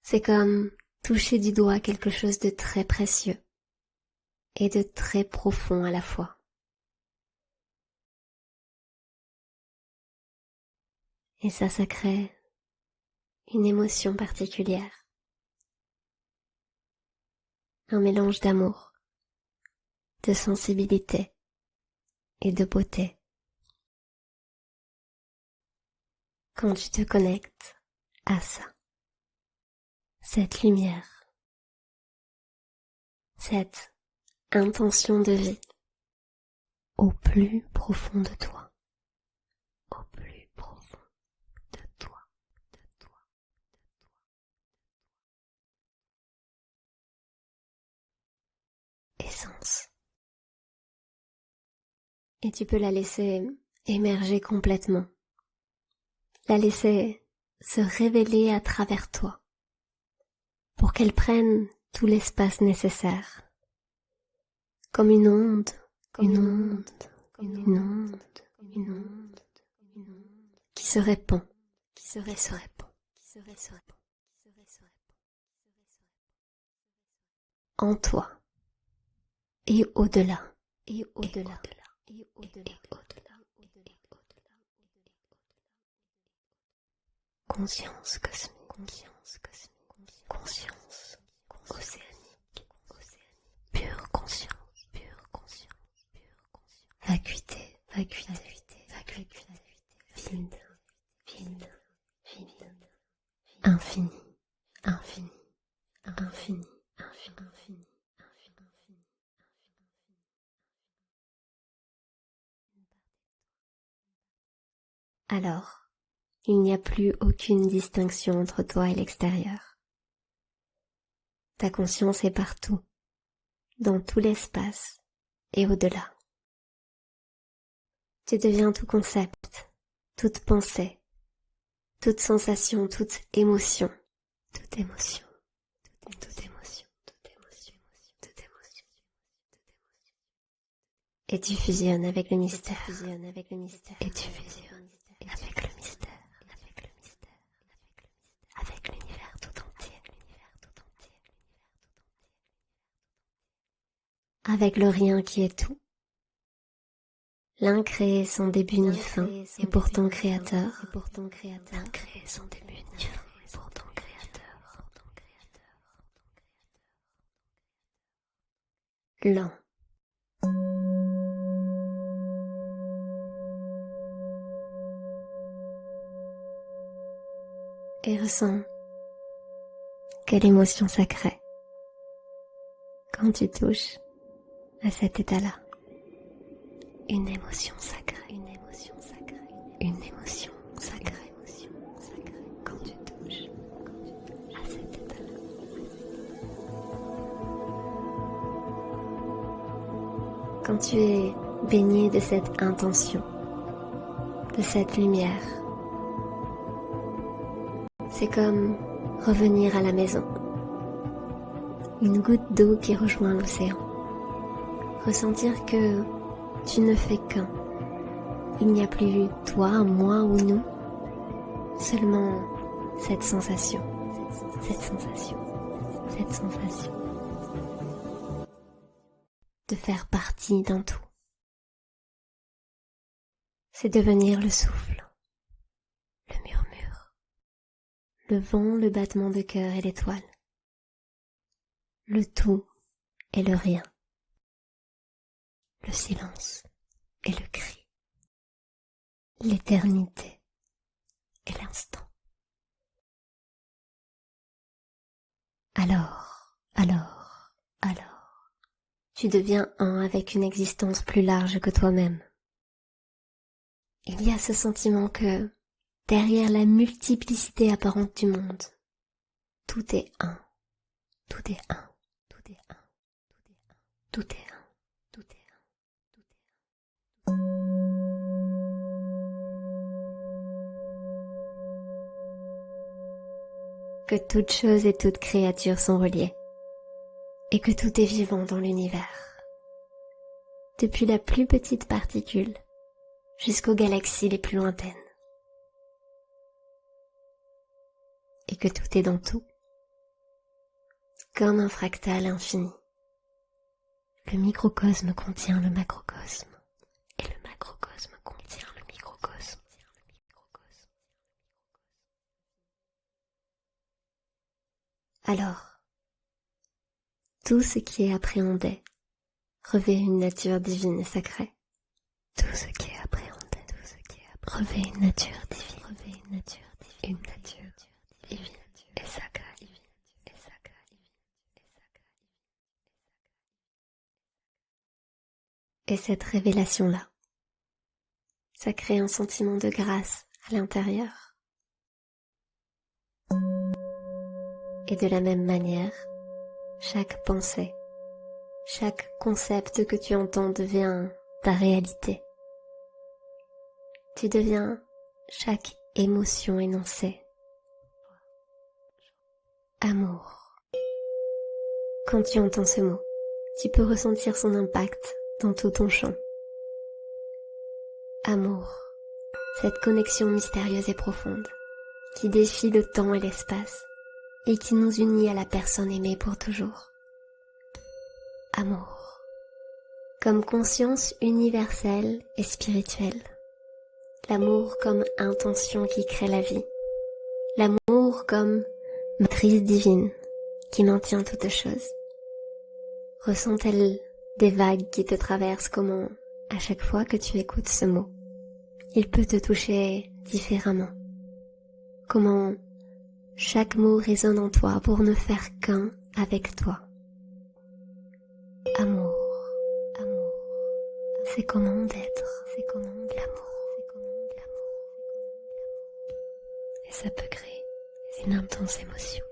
C'est comme toucher du doigt quelque chose de très précieux et de très profond à la fois. Et ça crée une émotion particulière. Un mélange d'amour, de sensibilité et de beauté. Quand tu te connectes à ça, cette lumière, cette intention de vie au plus profond de toi, au plus profond de toi, de toi. Essence. Et tu peux la laisser émerger complètement, la laisser se révéler à travers toi, pour qu'elle prenne tout l'espace nécessaire, comme une onde, qui se répand, en toi, et au-delà, Conscience cosmique, conscience océanique, pure conscience, vacuité, vide, infini. Alors, il n'y a plus aucune distinction entre toi et l'extérieur. Ta conscience est partout, dans tout l'espace et au-delà. Tu deviens tout concept, toute pensée, toute sensation, toute émotion. Et tu fusionnes avec le mystère. Et tu fusionnes avec le mystère. Avec l'univers tout entier. Avec le rien qui est tout. L'incréé sans début ni fin, et pourtant créateur. L'incréé sans début ni fin, et pourtant créateur. Lent. Et ressens quelle émotion ça crée quand tu touches à cet état-là. Une émotion sacrée quand tu touches à cet état-là. Quand tu es baigné de cette intention, de cette lumière, c'est comme revenir à la maison. Une goutte d'eau qui rejoint l'océan. Ressentir que tu ne fais qu'un. Il n'y a plus toi, moi ou nous. Seulement cette sensation. De faire partie d'un tout. C'est devenir le souffle, le murmure, le vent, le battement de cœur et l'étoile. Le tout et le rien. Le silence et le cri. L'éternité et l'instant. Alors, tu deviens un avec une existence plus large que toi-même. Il y a ce sentiment que, derrière la multiplicité apparente du monde, tout est un. Que toute chose et toute créature sont reliées, et que tout est vivant dans l'univers, depuis la plus petite particule jusqu'aux galaxies les plus lointaines, et que tout est dans tout, comme un fractal infini. Le microcosme contient le macrocosme, et le macrocosme contient le microcosme. Alors, tout ce qui est appréhendé revêt une nature divine et sacrée. Tout ce qui est appréhendé revêt une nature divine, une nature divine et sacrée. Et cette révélation-là, ça crée un sentiment de grâce à l'intérieur. Et de la même manière, chaque pensée, chaque concept que tu entends devient ta réalité. Tu deviens chaque émotion énoncée. Amour. Quand tu entends ce mot, tu peux ressentir son impact dans tout ton champ. Amour, cette connexion mystérieuse et profonde, qui défie le temps et l'espace, et qui nous unit à la personne aimée pour toujours. Amour, comme conscience universelle et spirituelle. L'amour comme intention qui crée la vie. L'amour comme matrice divine qui maintient toutes choses. Ressent-elle des vagues qui te traversent? Comment, à chaque fois que tu écoutes ce mot, il peut te toucher différemment? Comment chaque mot résonne en toi pour ne faire qu'un avec toi? Amour, amour, c'est comment d'être, c'est comment de l'amour, et ça peut créer une intense émotion,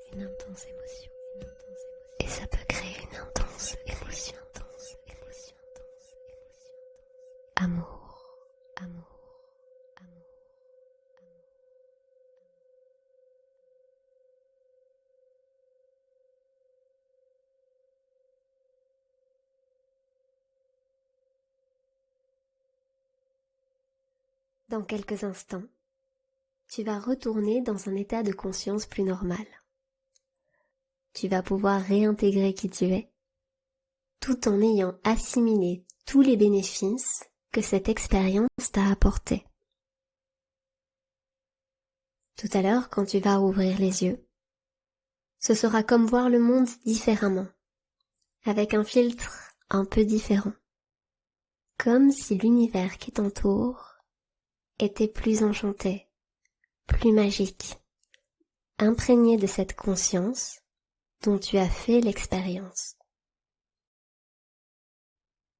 et ça peut créer une intense émotion. Amour, amour, amour. Dans quelques instants, tu vas retourner dans un état de conscience plus normal. Tu vas pouvoir réintégrer qui tu es, tout en ayant assimilé tous les bénéfices que cette expérience t'a apportés. Tout à l'heure, quand tu vas ouvrir les yeux, ce sera comme voir le monde différemment, avec un filtre un peu différent, comme si l'univers qui t'entoure était plus enchanté, plus magique, imprégné de cette conscience dont tu as fait l'expérience.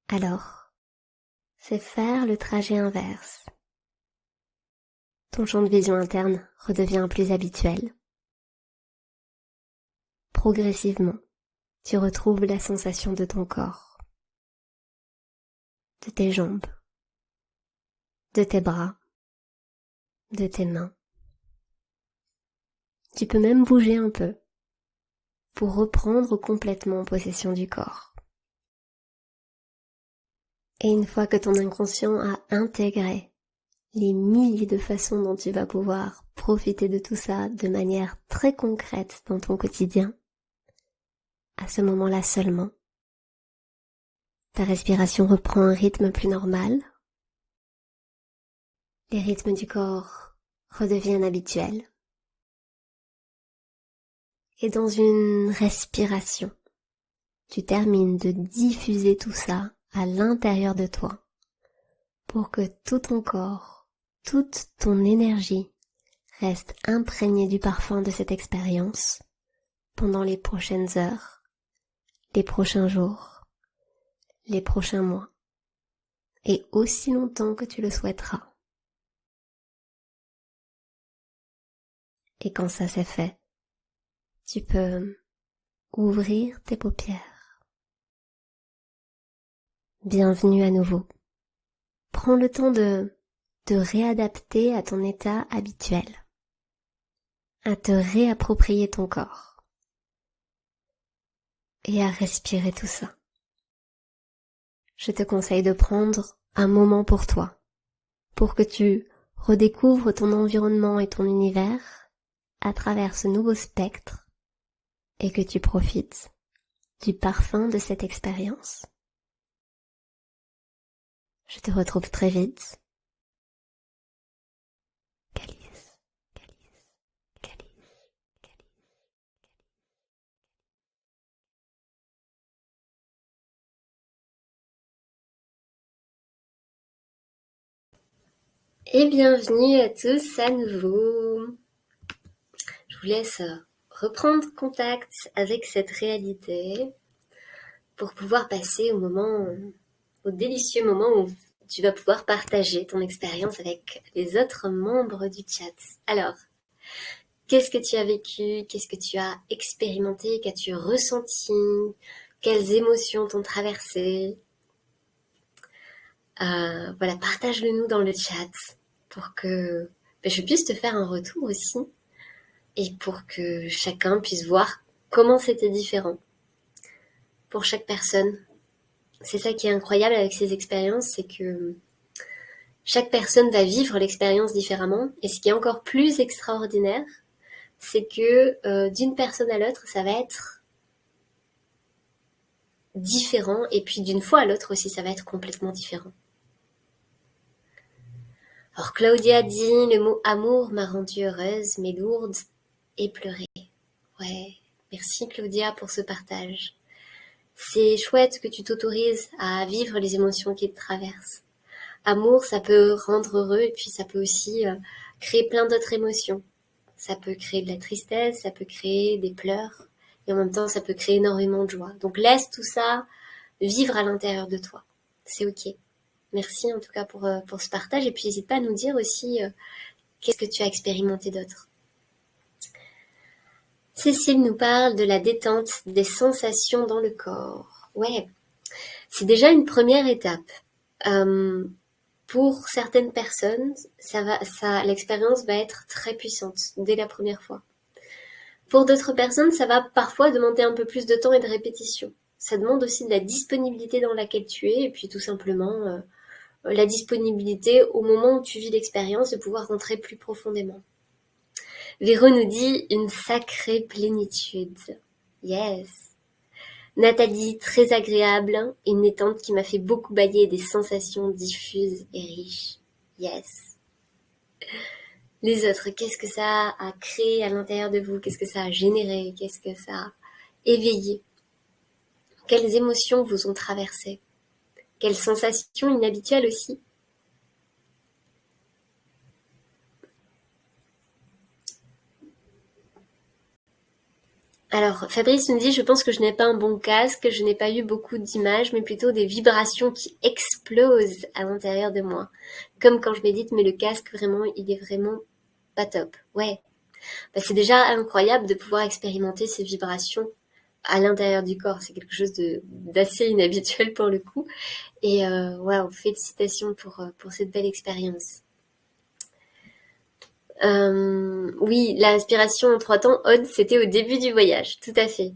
Alors, c'est faire le trajet inverse. Ton champ de vision interne redevient plus habituel. Progressivement, tu retrouves la sensation de ton corps, de tes jambes, de tes bras, de tes mains. Tu peux même bouger un peu pour reprendre complètement possession du corps. Et une fois que ton inconscient a intégré les milliers de façons dont tu vas pouvoir profiter de tout ça de manière très concrète dans ton quotidien, à ce moment-là seulement, ta respiration reprend un rythme plus normal, les rythmes du corps redeviennent habituels, et dans une respiration, tu termines de diffuser tout ça à l'intérieur de toi pour que tout ton corps, toute ton énergie reste imprégnée du parfum de cette expérience pendant les prochaines heures, les prochains jours, les prochains mois et aussi longtemps que tu le souhaiteras. Et quand ça c'est fait, tu peux ouvrir tes paupières. Bienvenue à nouveau. Prends le temps de te réadapter à ton état habituel, à te réapproprier ton corps et à respirer tout ça. Je te conseille de prendre un moment pour toi, pour que tu redécouvres ton environnement et ton univers à travers ce nouveau spectre et que tu profites du parfum de cette expérience. Je te retrouve très vite. Et bienvenue à tous à nouveau. Je vous laisse reprendre contact avec cette réalité pour pouvoir passer au délicieux moment où tu vas pouvoir partager ton expérience avec les autres membres du chat. Alors, qu'est-ce que tu as vécu? Qu'est-ce que tu as expérimenté? Qu'as-tu ressenti? Quelles émotions t'ont traversé? Voilà, partage-le nous dans le chat pour que je puisse te faire un retour aussi et pour que chacun puisse voir comment c'était différent pour chaque personne. C'est ça qui est incroyable avec ces expériences, c'est que chaque personne va vivre l'expérience différemment. Et ce qui est encore plus extraordinaire, c'est que d'une personne à l'autre, ça va être différent. Et puis d'une fois à l'autre aussi, ça va être complètement différent. Alors Claudia dit, le mot amour m'a rendue heureuse, mais lourde et pleurée. Ouais, merci Claudia pour ce partage. C'est chouette que tu t'autorises à vivre les émotions qui te traversent. Amour, ça peut rendre heureux et puis ça peut aussi créer plein d'autres émotions. Ça peut créer de la tristesse, ça peut créer des pleurs et en même temps ça peut créer énormément de joie. Donc laisse tout ça vivre à l'intérieur de toi. C'est ok. Merci en tout cas pour ce partage et puis n'hésite pas à nous dire aussi qu'est-ce que tu as expérimenté d'autre. Cécile nous parle de la détente des sensations dans le corps. Ouais, c'est déjà une première étape. Pour certaines personnes, l'expérience va être très puissante dès la première fois. Pour d'autres personnes, ça va parfois demander un peu plus de temps et de répétition. Ça demande aussi de la disponibilité dans laquelle tu es et puis tout simplement la disponibilité au moment où tu vis l'expérience de pouvoir rentrer plus profondément. Véro nous dit une sacrée plénitude. Yes. Nathalie, très agréable, une détente qui m'a fait beaucoup bailler des sensations diffuses et riches. Yes. Les autres, qu'est-ce que ça a créé à l'intérieur de vous? Qu'est-ce que ça a généré? Qu'est-ce que ça a éveillé? Quelles émotions vous ont traversé? Quelles sensations inhabituelles aussi? Alors, Fabrice nous dit, je pense que je n'ai pas un bon casque, je n'ai pas eu beaucoup d'images, mais plutôt des vibrations qui explosent à l'intérieur de moi. Comme quand je médite, mais le casque, vraiment, il est vraiment pas top. Ouais. Bah, c'est déjà incroyable de pouvoir expérimenter ces vibrations à l'intérieur du corps. C'est quelque chose d'assez inhabituel pour le coup. Et waouh, félicitations pour cette belle expérience. Oui, la respiration en 3 temps, Aude, c'était au début du voyage, tout à fait.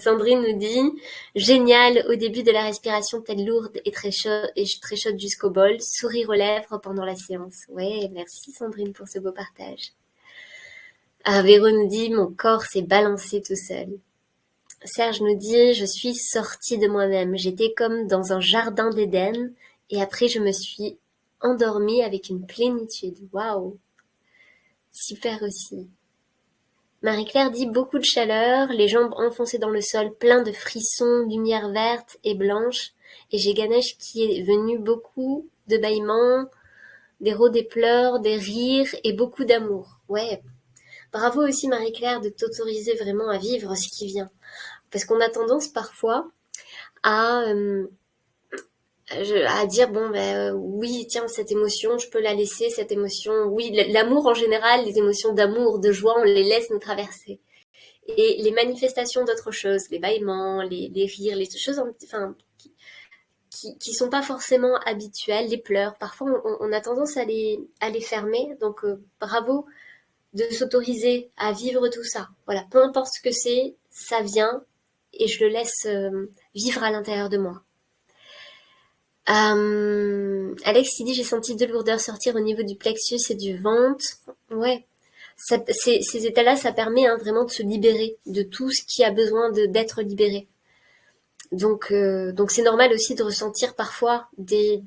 Sandrine nous dit, génial, au début de la respiration, tête lourde et très chaude jusqu'au bol, sourire aux lèvres pendant la séance. Ouais, merci Sandrine pour ce beau partage. Véro nous dit, mon corps s'est balancé tout seul. Serge nous dit, je suis sortie de moi-même, j'étais comme dans un jardin d'Éden, et après je me suis endormie avec une plénitude. Waouh! Super aussi. Marie-Claire dit beaucoup de chaleur, les jambes enfoncées dans le sol, plein de frissons, lumière verte et blanche, et j'ai Ganesh qui est venu beaucoup de bâillements, des rôs, des pleurs, des rires et beaucoup d'amour. Ouais. Bravo aussi Marie-Claire de t'autoriser vraiment à vivre ce qui vient. Parce qu'on a tendance parfois à dire bon oui tiens cette émotion je peux la laisser cette émotion oui l'amour en général les émotions d'amour de joie on les laisse nous traverser et les manifestations d'autres choses les bâillements les rires les choses enfin qui sont pas forcément habituelles les pleurs parfois on a tendance à les fermer donc bravo de s'autoriser à vivre tout ça voilà peu importe ce que c'est ça vient et je le laisse vivre à l'intérieur de moi. Alex il dit j'ai senti de lourdeur sortir au niveau du plexus et du ventre. Ouais, ces états-là, ça permet vraiment de se libérer de tout ce qui a besoin d'être libéré. Donc c'est normal aussi de ressentir parfois des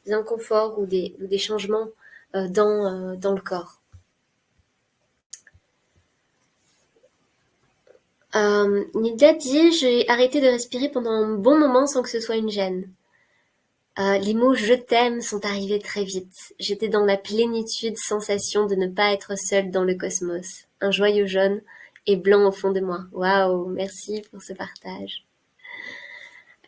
inconforts ou des changements dans le corps. Nidia dit j'ai arrêté de respirer pendant un bon moment sans que ce soit une gêne. Les mots "je t'aime" sont arrivés très vite. J'étais dans la plénitude sensation de ne pas être seule dans le cosmos. Un joyau jaune et blanc au fond de moi. Waouh, merci pour ce partage.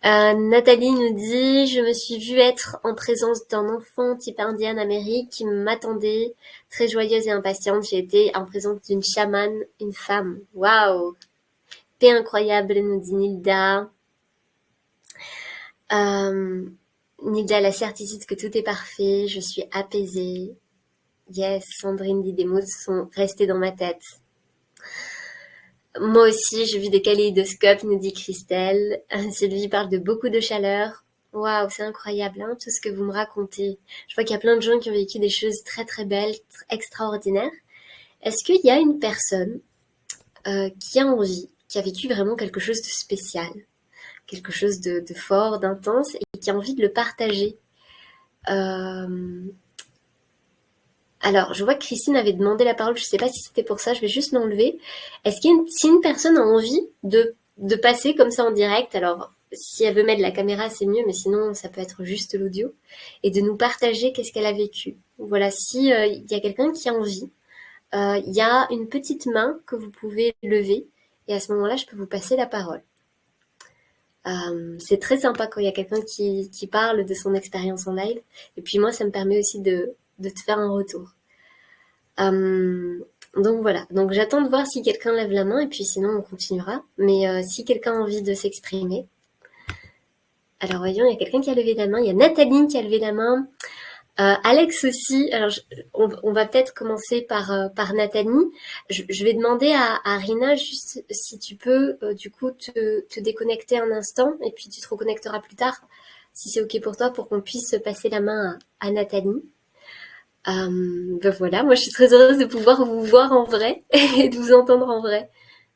Nathalie nous dit: je me suis vue être en présence d'un enfant type Indian Amérique qui m'attendait, très joyeuse et impatiente. J'ai été en présence d'une chamane, une femme. Waouh, paix incroyable, nous dit Nilda. Nilda, la certitude que tout est parfait, je suis apaisée. Yes, Sandrine dit: des mots sont restés dans ma tête. Moi aussi, j'ai vu des kaléidoscopes, nous dit Christelle. Sylvie parle de beaucoup de chaleur. Waouh, c'est incroyable, hein, tout ce que vous me racontez. Je vois qu'il y a plein de gens qui ont vécu des choses très très belles, extraordinaires. Est-ce qu'il y a une personne qui a envie, qui a vécu vraiment quelque chose de spécial, quelque chose de fort, d'intense, et qui a envie de le partager? Alors, je vois que Christine avait demandé la parole, je ne sais pas si c'était pour ça, je vais juste l'enlever. Est-ce qu'il y a si une personne a envie de passer comme ça en direct, alors si elle veut mettre la caméra, c'est mieux, mais sinon ça peut être juste l'audio, et de nous partager qu'est-ce qu'elle a vécu. Voilà, si il y a quelqu'un qui a envie, il y a une petite main que vous pouvez lever, et à ce moment-là, je peux vous passer la parole. C'est très sympa quand il y a quelqu'un qui parle de son expérience en live, et puis moi, ça me permet aussi de te faire un retour. Donc voilà, donc j'attends de voir si quelqu'un lève la main et puis sinon on continuera. Mais si quelqu'un a envie de s'exprimer. Alors voyons, il y a quelqu'un qui a levé la main, il y a Nathalie qui a levé la main, Alex aussi. Alors on va peut-être commencer par Nathalie. Je vais demander à Rina juste si tu peux du coup te déconnecter un instant et puis tu te reconnecteras plus tard si c'est ok pour toi pour qu'on puisse passer la main à Nathalie. Ben voilà, moi je suis très heureuse de pouvoir vous voir en vrai et de vous entendre en vrai.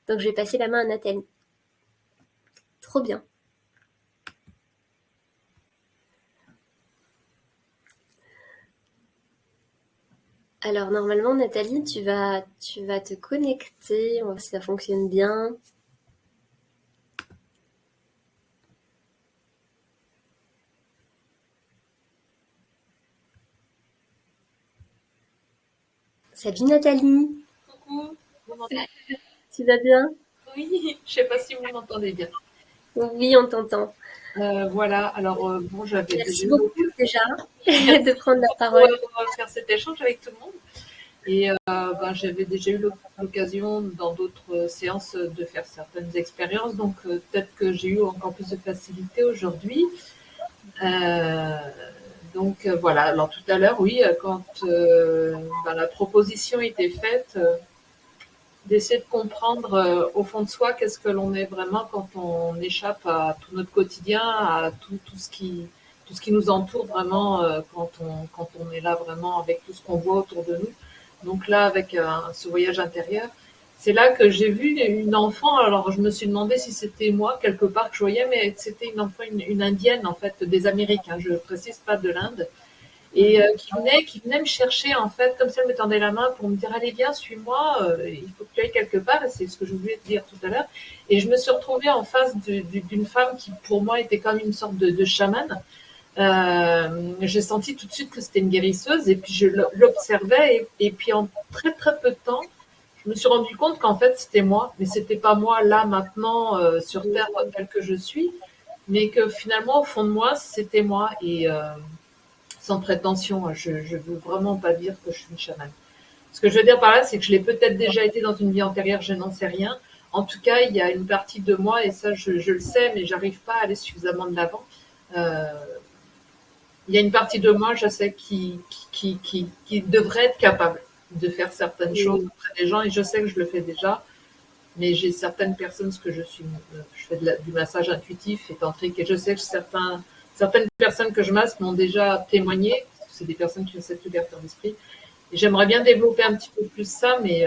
Donc je vais passer la main à Nathalie. Trop bien. Alors normalement Nathalie, tu vas te connecter, on va voir si ça fonctionne bien. Salut Nathalie. Coucou, vous m'entendez? Tu vas bien? Oui, je sais pas si vous m'entendez bien. Oui, on t'entend. Voilà, alors bon, j'avais déjà Merci eu beaucoup déjà de prendre la pour parole. faire cet échange avec tout le monde. Et ben, j'avais déjà eu l'occasion dans d'autres séances de faire certaines expériences, donc peut-être que j'ai eu encore plus de facilité aujourd'hui. Euh, donc voilà, alors tout à l'heure, oui, quand ben, la proposition était faite, d'essayer de comprendre au fond de soi qu'est-ce que l'on est vraiment quand on échappe à tout notre quotidien, à tout ce qui nous entoure vraiment quand on est là vraiment avec tout ce qu'on voit autour de nous. Donc là, avec ce voyage intérieur, c'est là que j'ai vu une enfant. Alors je me suis demandé si c'était moi quelque part que je voyais, mais c'était une enfant, une indienne en fait, des Américains. Je précise pas de l'Inde et qui venait me chercher en fait, comme si elle me tendait la main pour me dire allez viens, suis-moi, il faut que tu ailles quelque part, et c'est ce que je voulais te dire tout à l'heure. Et je me suis retrouvée en face d'une femme qui pour moi était comme une sorte de chamane. J'ai senti tout de suite que c'était une guérisseuse, et puis je l'observais, et puis en très très peu de temps, je me suis rendu compte qu'en fait c'était moi, mais c'était pas moi là maintenant sur Terre telle que je suis, mais que finalement au fond de moi c'était moi. Et sans prétention, je veux vraiment pas dire que je suis une chamane. Ce que je veux dire par là, c'est que je l'ai peut-être déjà été dans une vie antérieure, je n'en sais rien. En tout cas, il y a une partie de moi, et ça je le sais, mais j'arrive pas à aller suffisamment de l'avant. Euh, il y a une partie de moi, je sais, qui devrait être capable de faire certaines choses auprès des gens, et je sais que je le fais déjà, mais j'ai certaines personnes, ce que je fais du massage intuitif et tantrique, et je sais que certaines personnes que je masse m'ont déjà témoigné, c'est des personnes qui ont cette ouverture d'esprit, et j'aimerais bien développer un petit peu plus ça, mais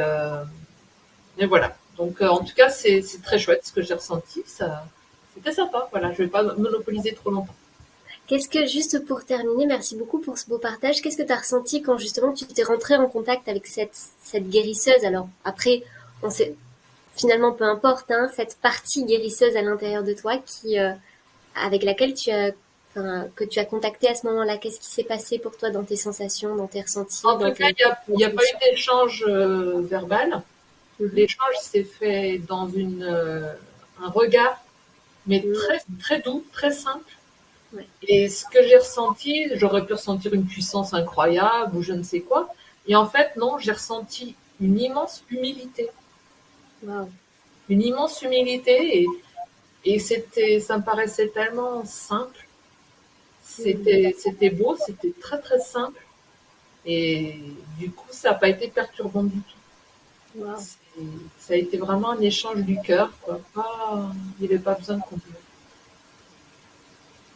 voilà. Donc en tout cas, c'est très chouette ce que j'ai ressenti, c'était sympa, voilà, je ne vais pas monopoliser trop longtemps. Qu'est-ce que, juste pour terminer, merci beaucoup pour ce beau partage, qu'est-ce que tu as ressenti quand justement tu t'es rentré en contact avec cette guérisseuse? Alors après, on sait, finalement peu importe, hein, cette partie guérisseuse à l'intérieur de toi avec laquelle enfin, que tu as contacté à ce moment-là? Qu'est-ce qui s'est passé pour toi dans tes sensations, dans tes ressentis, En dans tout cas, tes il y a pas eu intuitions? d'échange verbal. Mhm. L'échange s'est fait dans un regard, mais Mhm. très, très doux, très simple. Ouais. Et ce que j'ai ressenti, j'aurais pu ressentir une puissance incroyable ou je ne sais quoi. Et en fait, non, j'ai ressenti une immense humilité. Wow. Une immense humilité. Et ça me paraissait tellement simple. Mhm. C'était beau, c'était très, très simple. Et du coup, ça n'a pas été perturbant du tout. Wow. C'est- Ça a été vraiment un échange du cœur, quoi. Il n'y avait pas besoin de compliment.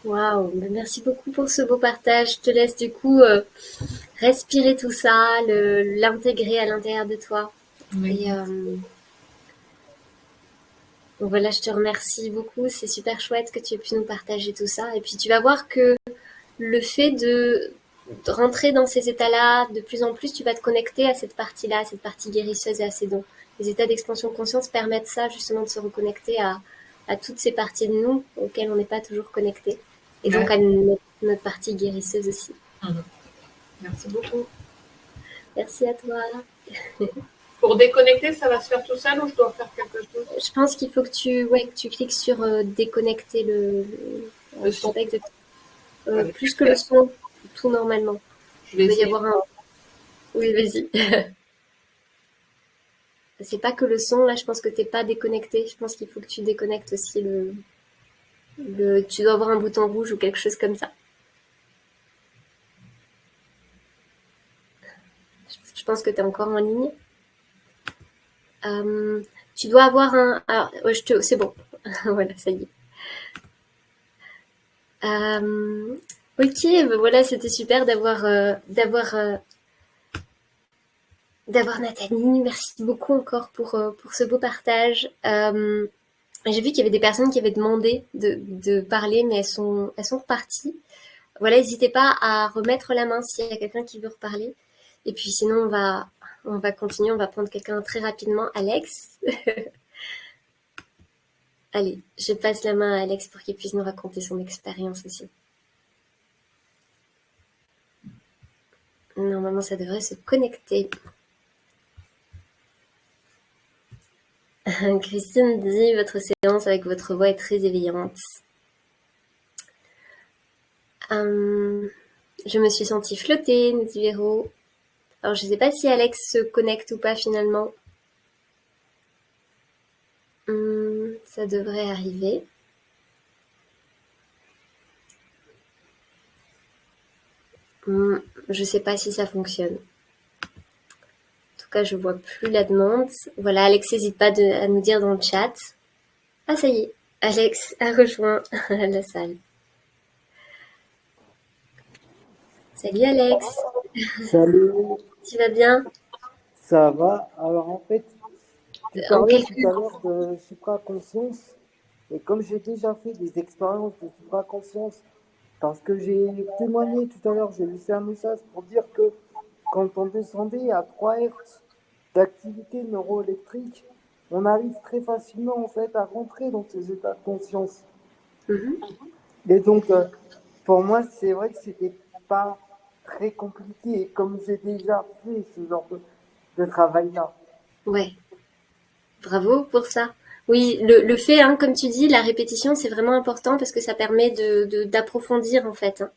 Wow. Ben, merci beaucoup pour ce beau partage. Je te laisse du coup respirer tout ça, l'intégrer à l'intérieur de toi. Oui. Et donc voilà, je te remercie beaucoup. C'est super chouette que tu aies pu nous partager tout ça. Et puis tu vas voir que le fait de rentrer dans ces états-là, de plus en plus, tu vas te connecter à cette partie-là, à cette partie guérisseuse et à ces dons. Les états d'expansion de conscience permettent ça, justement, de se reconnecter à toutes ces parties de nous auxquelles on n'est pas toujours connecté. Et donc Ouais. à notre partie guérisseuse aussi. Mhm. Merci beaucoup. Merci à toi. Pour déconnecter, ça va se faire tout seul ou je dois faire quelque chose? Je pense qu'il faut que que tu cliques sur déconnecter Le je sais son. pas exactement. Allez, je Plus vais que le le faire. son, tout normalement. Je vais Il doit y essayer. avoir un. Oui, vas-y. C'est pas que le son, là, je pense que t'es pas déconnecté. Je pense qu'il faut que tu déconnectes aussi tu dois avoir un bouton rouge ou quelque chose comme ça. Je pense que t'es encore en ligne. Euh, Tu dois avoir un. Alors, ouais, c'est bon. Voilà, ça y est. Ok, ben voilà, c'était super d'avoir Nathalie. Merci beaucoup encore pour ce beau partage. J'ai vu qu'il y avait des personnes qui avaient demandé de parler, mais elles sont reparties. Voilà, n'hésitez pas à remettre la main s'il y a quelqu'un qui veut reparler. Et puis sinon, on va continuer, on va prendre quelqu'un très rapidement. Alex. Allez, je passe la main à Alex pour qu'il puisse nous raconter son expérience aussi. Normalement, ça devrait se connecter. Christine dit, votre séance avec votre voix est très éveillante. Je me suis sentie flotter, nous dit Véro. Alors, je ne sais pas si Alex se connecte ou pas finalement. Ça devrait arriver. Je ne sais pas si ça fonctionne. En tout cas, je vois plus la demande. Voilà, Alex, n'hésite pas à nous dire dans le chat. Ah, ça y est, Alex a rejoint la salle. Salut Alex, Salut, tu vas bien? ça va? Alors en fait, tu En parlais tout quelques... à l'heure de supraconscience, et comme j'ai déjà fait des expériences de supraconscience, parce que j'ai témoigné tout à l'heure, j'ai laissé un message pour dire que quand on descendait à 3 Hertz d'activité neuroélectrique, on arrive très facilement en fait à rentrer dans ces états de conscience. Mhm. Et donc, pour moi, c'est vrai que c'était pas très compliqué, et comme j'ai déjà fait ce genre de travail-là. Ouais, bravo pour ça. Oui, le fait, hein, comme tu dis, la répétition, c'est vraiment important parce que ça permet d'approfondir en fait, hein.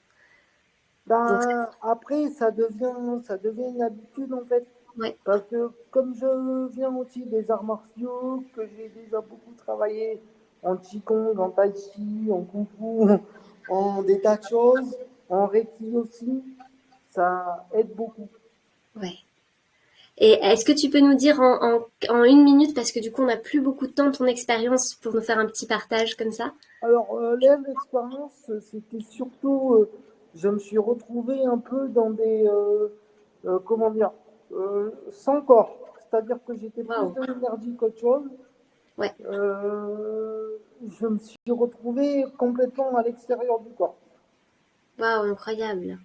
Donc, Ben, après, ça devient une habitude en fait. ouais. Parce que comme je viens aussi des arts martiaux, que j'ai déjà beaucoup travaillé en Qigong, en Tai Chi, en Kung Fu, en des tas de choses, en Reiki aussi, ça aide beaucoup. Ouais. Et est-ce que tu peux nous dire en une minute, parce que du coup on n'a plus beaucoup de temps, ton expérience pour nous faire un petit partage comme ça? Alors, l'expérience, c'était surtout, je me suis retrouvé un peu dans comment dire, sans corps. C'est-à-dire que j'étais plus Waouh, de l'énergie qu'autre chose. ouais, Je me suis retrouvé complètement à l'extérieur du corps. waouh, incroyable.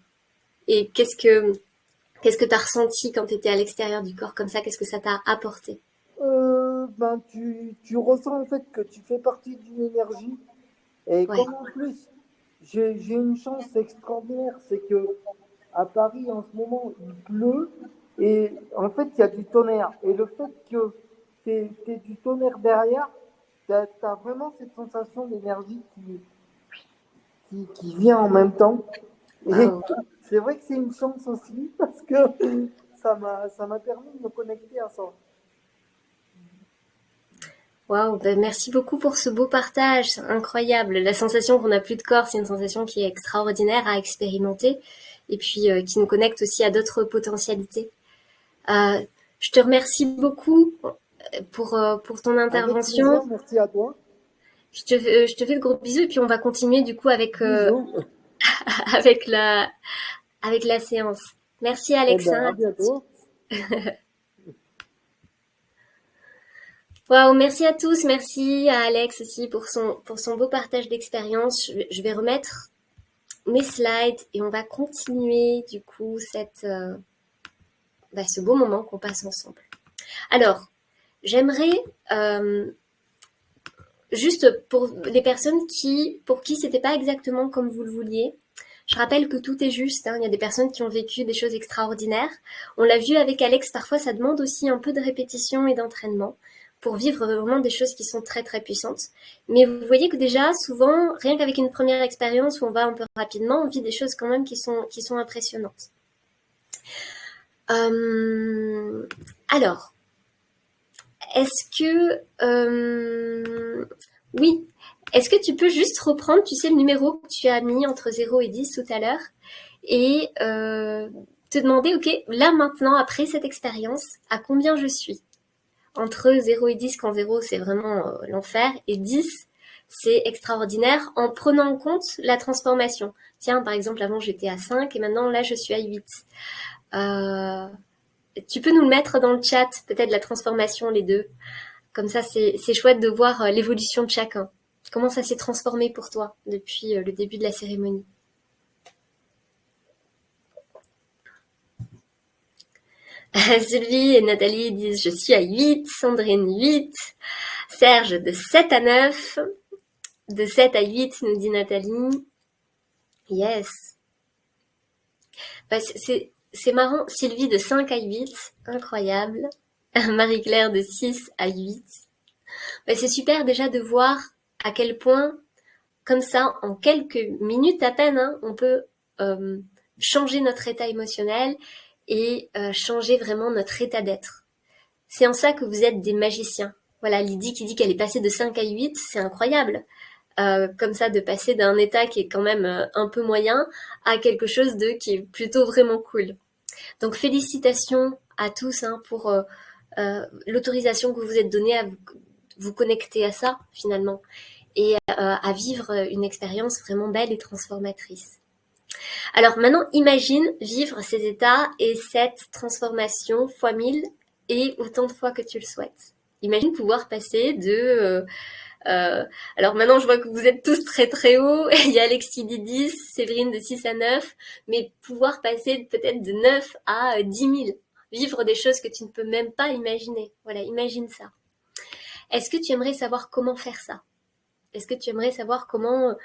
Et qu'est-ce que t'as ressenti quand t'étais à l'extérieur du corps comme ça? Qu'est-ce que ça t'a apporté? Ben, tu ressens en fait que tu fais partie d'une énergie. Et Ouais, comme en plus, j'ai une chance extraordinaire, c'est que à Paris en ce moment il pleut et en fait il y a du tonnerre. Et le fait que t'aies du tonnerre derrière, t'as vraiment cette sensation d'énergie qui vient en même temps. Et Waouh. c'est vrai que c'est une chance aussi parce que ça m'a permis de me connecter à ça. Waouh, ben merci beaucoup pour ce beau partage, c'est incroyable. La sensation qu'on n'a plus de corps, c'est une sensation qui est extraordinaire à expérimenter et puis qui nous connecte aussi à d'autres potentialités. Euh, je te remercie beaucoup pour ton Avec intervention. plaisir, merci à toi. Je te fais de gros bisous et puis on va continuer du coup Bisous. avec avec la séance. Merci Eh ben, Alexa. à bientôt. Waouh, merci à tous, merci à Alex aussi pour son beau partage d'expérience. Je vais remettre mes slides et on va continuer du coup ce beau moment qu'on passe ensemble. Alors, j'aimerais juste pour les personnes pour qui c'était pas exactement comme vous le vouliez, je rappelle que tout est juste, hein. Il y a des personnes qui ont vécu des choses extraordinaires. On l'a vu avec Alex, parfois ça demande aussi un peu de répétition et d'entraînement pour vivre vraiment des choses qui sont très très puissantes. Mais vous voyez que déjà, souvent, rien qu'avec une première expérience où on va un peu rapidement, on vit des choses quand même qui sont impressionnantes. Alors, est-ce que... oui, est-ce que tu peux juste reprendre, tu sais, le numéro que tu as mis entre 0 et 10 tout à l'heure et te demander, ok, là maintenant, après cette expérience, à combien je suis? Entre 0 et 10, quand 0 c'est vraiment l'enfer, et 10 c'est extraordinaire, en prenant en compte la transformation. Tiens, par exemple, avant j'étais à 5 et maintenant là je suis à 8. Tu peux nous le mettre dans le chat, peut-être la transformation, les deux. Comme ça, c'est chouette de voir l'évolution de chacun. Comment ça s'est transformé pour toi depuis le début de la cérémonie? Sylvie et Nathalie disent je suis à 8, Sandrine 8, Serge de 7 à 9, de 7 à 8 nous dit Nathalie. Yes. Bah, c'est marrant, Sylvie de 5 à 8, incroyable. Marie-Claire de 6 à 8. Bah, c'est super déjà de voir à quel point, comme ça, en quelques minutes à peine, hein, on peut changer notre état émotionnel et changer vraiment notre état d'être. C'est en ça que vous êtes des magiciens. Voilà, Lydie qui dit qu'elle est passée de 5 à 8, c'est incroyable. Comme ça, de passer d'un état qui est quand même un peu moyen à quelque chose qui est plutôt vraiment cool. Donc félicitations à tous hein, pour l'autorisation que vous vous êtes donnée à vous connecter à ça finalement et à vivre une expérience vraiment belle et transformatrice. Alors maintenant, imagine vivre ces états et cette transformation fois 1000 et autant de fois que tu le souhaites. Imagine pouvoir passer de... alors maintenant, je vois que vous êtes tous très très hauts. Il y a Alexis de 10, Séverine de 6 à 9, mais pouvoir passer peut-être de 9 à 10 000. Vivre des choses que tu ne peux même pas imaginer. Voilà, imagine ça. Est-ce que tu aimerais savoir comment faire ça? Est-ce que tu aimerais savoir comment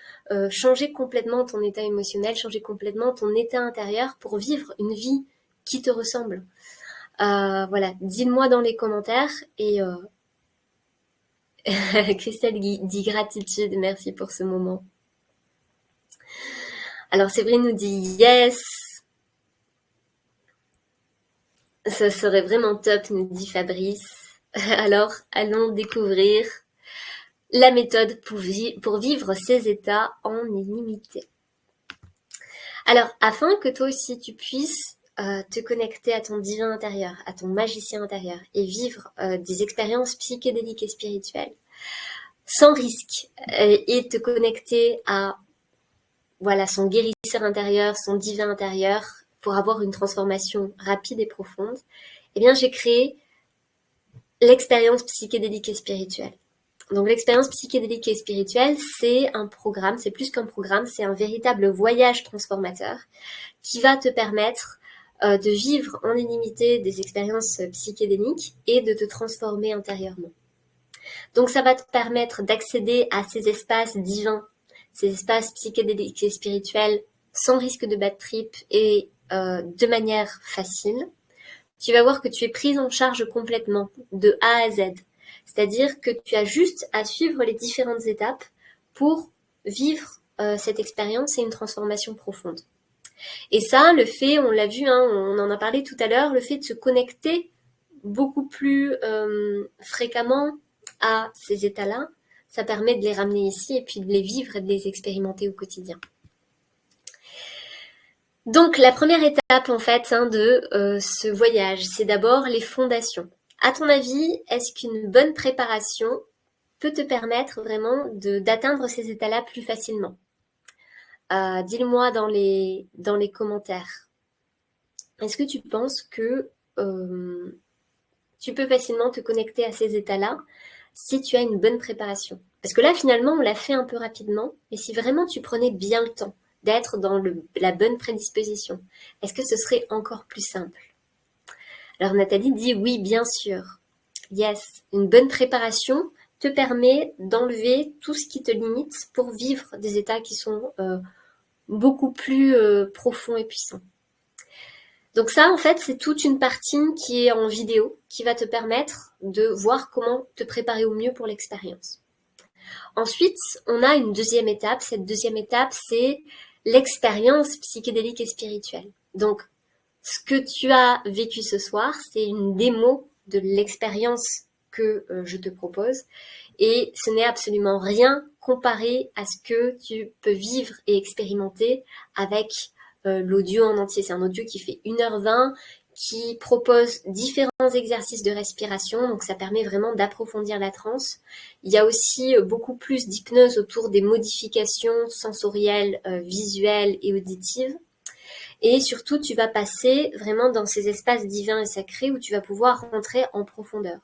changer complètement ton état émotionnel, changer complètement ton état intérieur pour vivre une vie qui te ressemble? Voilà, dis-le-moi dans les commentaires et Christelle dit gratitude, merci pour ce moment. Alors Séverine nous dit yes. Ça serait vraiment top, nous dit Fabrice. Alors allons découvrir la méthode pour vivre ces états en illimité. Alors, afin que toi aussi tu puisses te connecter à ton divin intérieur, à ton magicien intérieur et vivre des expériences psychédéliques et spirituelles sans risque et te connecter à voilà son guérisseur intérieur, son divin intérieur pour avoir une transformation rapide et profonde, eh bien j'ai créé l'expérience psychédélique et spirituelle. Donc l'expérience psychédélique et spirituelle, c'est un programme, c'est plus qu'un programme, c'est un véritable voyage transformateur qui va te permettre de vivre en illimité des expériences psychédéliques et de te transformer intérieurement. Donc ça va te permettre d'accéder à ces espaces divins, ces espaces psychédéliques et spirituels sans risque de bad trip et de manière facile, tu vas voir que tu es prise en charge complètement, de A à Z. C'est-à-dire que tu as juste à suivre les différentes étapes pour vivre cette expérience et une transformation profonde. Et ça, le fait, on l'a vu, hein, on en a parlé tout à l'heure, le fait de se connecter beaucoup plus fréquemment à ces états-là, ça permet de les ramener ici et puis de les vivre et de les expérimenter au quotidien. Donc la première étape en fait de ce voyage, c'est d'abord les fondations. À ton avis, est-ce qu'une bonne préparation peut te permettre vraiment d'atteindre ces états-là plus facilement? Dis-le-moi dans les commentaires. Est-ce que tu penses que tu peux facilement te connecter à ces états-là si tu as une bonne préparation? Parce que là, finalement, on l'a fait un peu rapidement, mais si vraiment tu prenais bien le temps d'être dans la bonne prédisposition, est-ce que ce serait encore plus simple? Alors Nathalie dit oui, bien sûr. Yes, une bonne préparation te permet d'enlever tout ce qui te limite pour vivre des états qui sont beaucoup plus profonds et puissants. Donc ça, en fait, c'est toute une partie qui est en vidéo, qui va te permettre de voir comment te préparer au mieux pour l'expérience. Ensuite, on a une deuxième étape. Cette deuxième étape, c'est l'expérience psychédélique et spirituelle. Donc, ce que tu as vécu ce soir, c'est une démo de l'expérience que je te propose. Et ce n'est absolument rien comparé à ce que tu peux vivre et expérimenter avec l'audio en entier. C'est un audio qui fait 1h20, qui propose différents exercices de respiration, donc ça permet vraiment d'approfondir la transe. Il y a aussi beaucoup plus d'hypnose autour des modifications sensorielles, visuelles et auditives. Et surtout, tu vas passer vraiment dans ces espaces divins et sacrés où tu vas pouvoir rentrer en profondeur.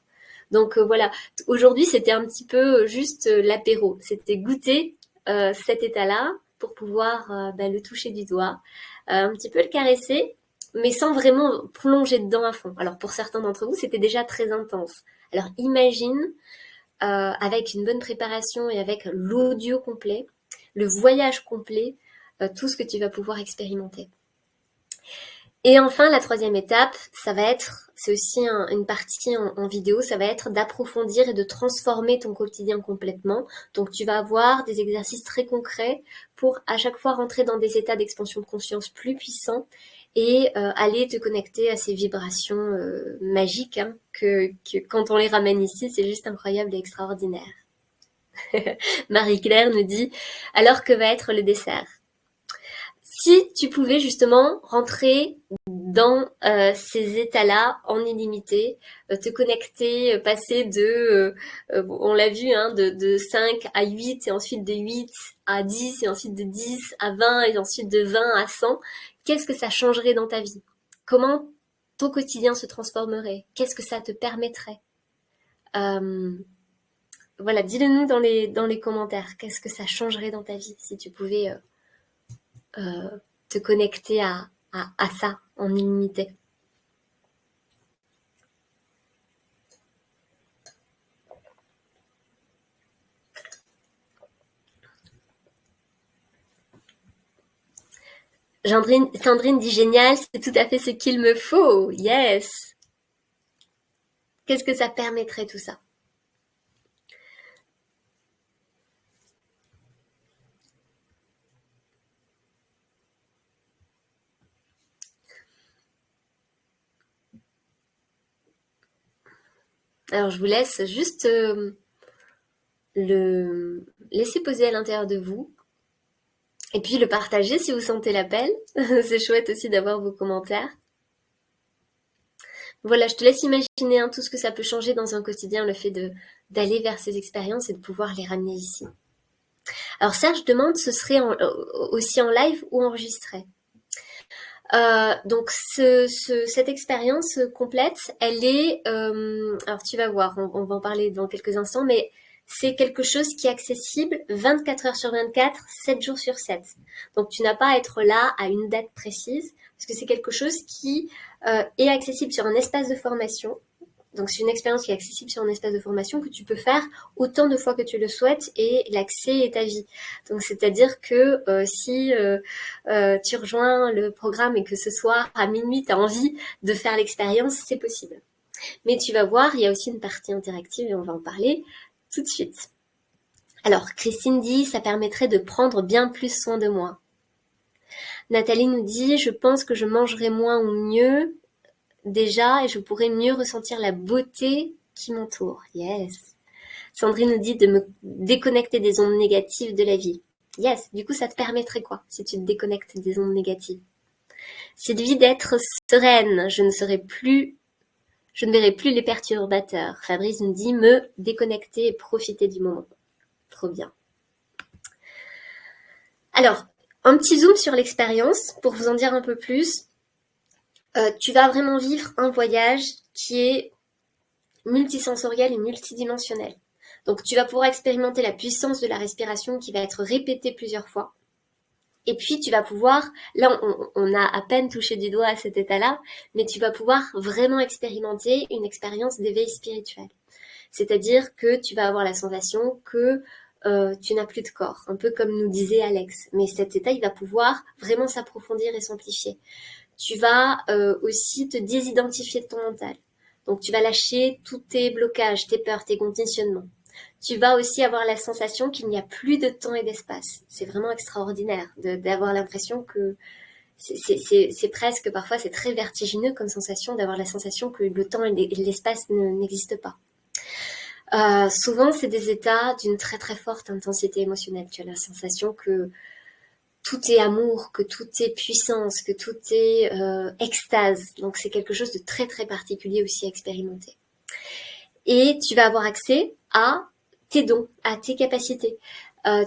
Donc voilà, aujourd'hui c'était un petit peu juste l'apéro, c'était goûter cet état-là pour pouvoir le toucher du doigt, un petit peu le caresser, mais sans vraiment plonger dedans à fond. Alors pour certains d'entre vous, c'était déjà très intense. Alors imagine, avec une bonne préparation et avec l'audio complet, le voyage complet, tout ce que tu vas pouvoir expérimenter. Et enfin, la troisième étape, ça va être, c'est aussi une partie en vidéo, ça va être d'approfondir et de transformer ton quotidien complètement. Donc tu vas avoir des exercices très concrets pour à chaque fois rentrer dans des états d'expansion de conscience plus puissants et aller te connecter à ces vibrations magiques que quand on les ramène ici, c'est juste incroyable et extraordinaire. Marie-Claire nous dit « Alors que va être le dessert ?» Si tu pouvais justement rentrer dans ces états-là en illimité, te connecter, passer de, on l'a vu, de 5 à 8 et ensuite de 8 à 10 et ensuite de 10 à 20 et ensuite de 20 à 100, qu'est-ce que ça changerait dans ta vie? Comment ton quotidien se transformerait? Qu'est-ce que ça te permettrait? Voilà, dis-le-nous dans les commentaires. Qu'est-ce que ça changerait dans ta vie si tu pouvais te connecter à ça en illimité. Sandrine dit génial, c'est tout à fait ce qu'il me faut. Yes. Qu'est-ce que ça permettrait tout ça? Alors je vous laisse juste le laisser poser à l'intérieur de vous et puis le partager si vous sentez l'appel. C'est chouette aussi d'avoir vos commentaires. Voilà, je te laisse imaginer tout ce que ça peut changer dans un quotidien, le fait d'aller vers ces expériences et de pouvoir les ramener ici. Alors Serge demande, ce serait aussi en live ou enregistré? Donc cette expérience complète, elle est, alors tu vas voir, on va en parler dans quelques instants, mais c'est quelque chose qui est accessible 24 heures sur 24, 7 jours sur 7. Donc tu n'as pas à être là à une date précise, parce que c'est quelque chose qui est accessible sur un espace de formation Donc c'est une expérience qui est accessible sur un espace de formation que tu peux faire autant de fois que tu le souhaites et l'accès est à vie. Donc c'est-à-dire que si tu rejoins le programme et que ce soir à minuit tu as envie de faire l'expérience, c'est possible. Mais tu vas voir, il y a aussi une partie interactive et on va en parler tout de suite. Alors Christine dit, ça permettrait de prendre bien plus soin de moi. Nathalie nous dit, je pense que je mangerai moins ou mieux déjà et je pourrais mieux ressentir la beauté qui m'entoure. Yes. Sandrine nous dit de me déconnecter des ondes négatives de la vie. Yes. Du coup, ça te permettrait quoi si tu te déconnectes des ondes négatives? Sylvie d'être sereine. Je ne verrai plus les perturbateurs. Fabrice nous dit me déconnecter et profiter du moment. Trop bien. Alors, un petit zoom sur l'expérience pour vous en dire un peu plus. Tu vas vraiment vivre un voyage qui est multisensoriel et multidimensionnel. Donc tu vas pouvoir expérimenter la puissance de la respiration qui va être répétée plusieurs fois. Et puis tu vas pouvoir, là on a à peine touché du doigt à cet état-là, mais tu vas pouvoir vraiment expérimenter une expérience d'éveil spirituel. C'est-à-dire que tu vas avoir la sensation que tu n'as plus de corps, un peu comme nous disait Alex. Mais cet état, il va pouvoir vraiment s'approfondir et s'amplifier. Tu vas aussi te désidentifier de ton mental. Donc tu vas lâcher tous tes blocages, tes peurs, tes conditionnements. Tu vas aussi avoir la sensation qu'il n'y a plus de temps et d'espace. C'est vraiment extraordinaire d'avoir l'impression que c'est presque, parfois c'est très vertigineux comme sensation d'avoir la sensation que le temps et l'espace n'existent pas. Souvent c'est des états d'une très très forte intensité émotionnelle. Tu as la sensation que tout est amour, que tout est puissance, que tout est extase. Donc c'est quelque chose de très très particulier aussi à expérimenter. Et tu vas avoir accès à tes dons, à tes capacités.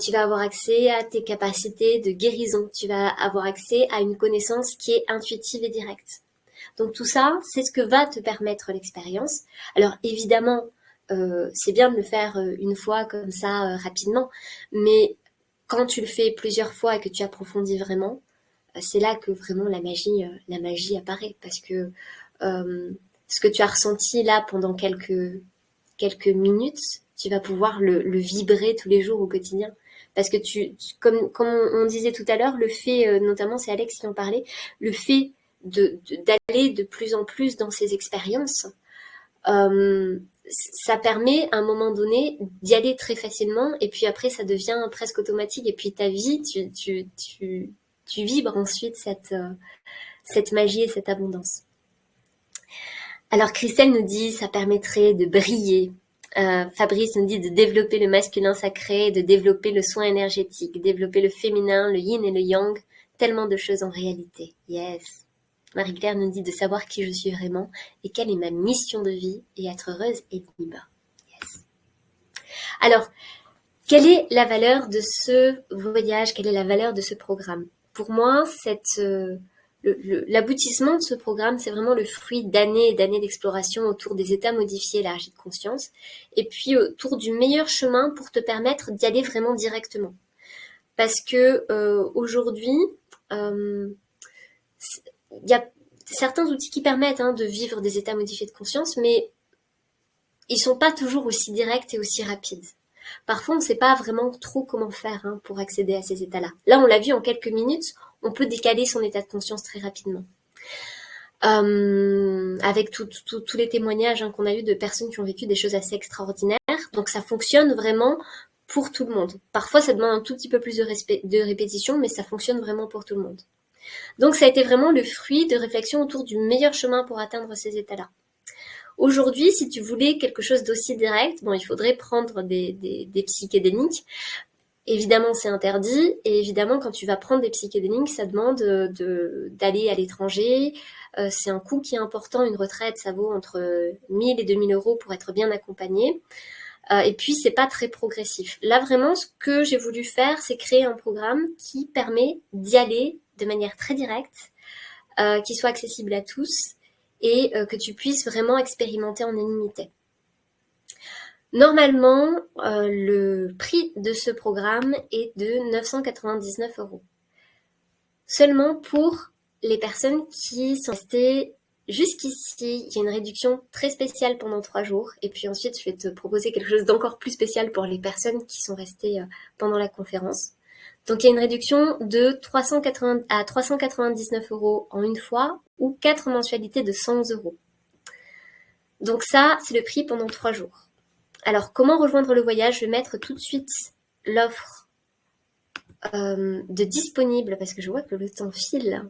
Tu vas avoir accès à tes capacités de guérison. Tu vas avoir accès à une connaissance qui est intuitive et directe. Donc tout ça, c'est ce que va te permettre l'expérience. Alors évidemment, c'est bien de le faire une fois comme ça rapidement, mais quand tu le fais plusieurs fois et que tu approfondis vraiment, c'est là que vraiment la magie apparaît. Parce que ce que tu as ressenti là pendant quelques minutes, tu vas pouvoir le vibrer tous les jours au quotidien. Parce que comme on disait tout à l'heure, le fait, notamment c'est Alex qui en parlait, le fait d'aller de plus en plus dans ces expériences, ça permet à un moment donné d'y aller très facilement et puis après ça devient presque automatique et puis ta vie, tu vibres ensuite cette magie et cette abondance. Alors Christelle nous dit ça permettrait de briller. Fabrice nous dit de développer le masculin sacré, de développer le soin énergétique, développer le féminin, le yin et le yang, tellement de choses en réalité. Yes. Marie-Claire nous dit de savoir qui je suis vraiment et quelle est ma mission de vie et être heureuse et libre. Yes. Alors, quelle est la valeur de ce voyage? Quelle est la valeur de ce programme? Pour moi, l'aboutissement de ce programme, c'est vraiment le fruit d'années et d'années d'exploration autour des états modifiés élargis de conscience et puis autour du meilleur chemin pour te permettre d'y aller vraiment directement. Parce que aujourd'hui, il y a certains outils qui permettent de vivre des états modifiés de conscience, mais ils sont pas toujours aussi directs et aussi rapides. Parfois, on ne sait pas vraiment trop comment faire pour accéder à ces états-là. Là, on l'a vu en quelques minutes, on peut décaler son état de conscience très rapidement. Avec tous les témoignages qu'on a eu de personnes qui ont vécu des choses assez extraordinaires. Donc, ça fonctionne vraiment pour tout le monde. Parfois, ça demande un tout petit peu plus de répétition, mais ça fonctionne vraiment pour tout le monde. Donc ça a été vraiment le fruit de réflexion autour du meilleur chemin pour atteindre ces états-là. Aujourd'hui, si tu voulais quelque chose d'aussi direct, il faudrait prendre des psychédéliques. Évidemment, c'est interdit. Et évidemment, quand tu vas prendre des psychédéliques, ça demande d'aller à l'étranger. C'est un coût qui est important. Une retraite, ça vaut entre 1 000 et 2 000 euros pour être bien accompagné. Et puis, c'est pas très progressif. Là, vraiment, ce que j'ai voulu faire, c'est créer un programme qui permet d'y aller de manière très directe, qui soit accessible à tous et que tu puisses vraiment expérimenter en illimité. Normalement, le prix de ce programme est de 999 €. Seulement pour les personnes qui sont restées jusqu'ici, il y a une réduction très spéciale pendant 3 jours. Et puis ensuite, je vais te proposer quelque chose d'encore plus spécial pour les personnes qui sont restées pendant la conférence. Donc, il y a une réduction de 380 à 399 € en une fois ou 4 mensualités de 100 €. Donc ça, c'est le prix pendant 3 jours. Alors, comment rejoindre le voyage? Je vais mettre tout de suite l'offre de disponible parce que je vois que le temps file.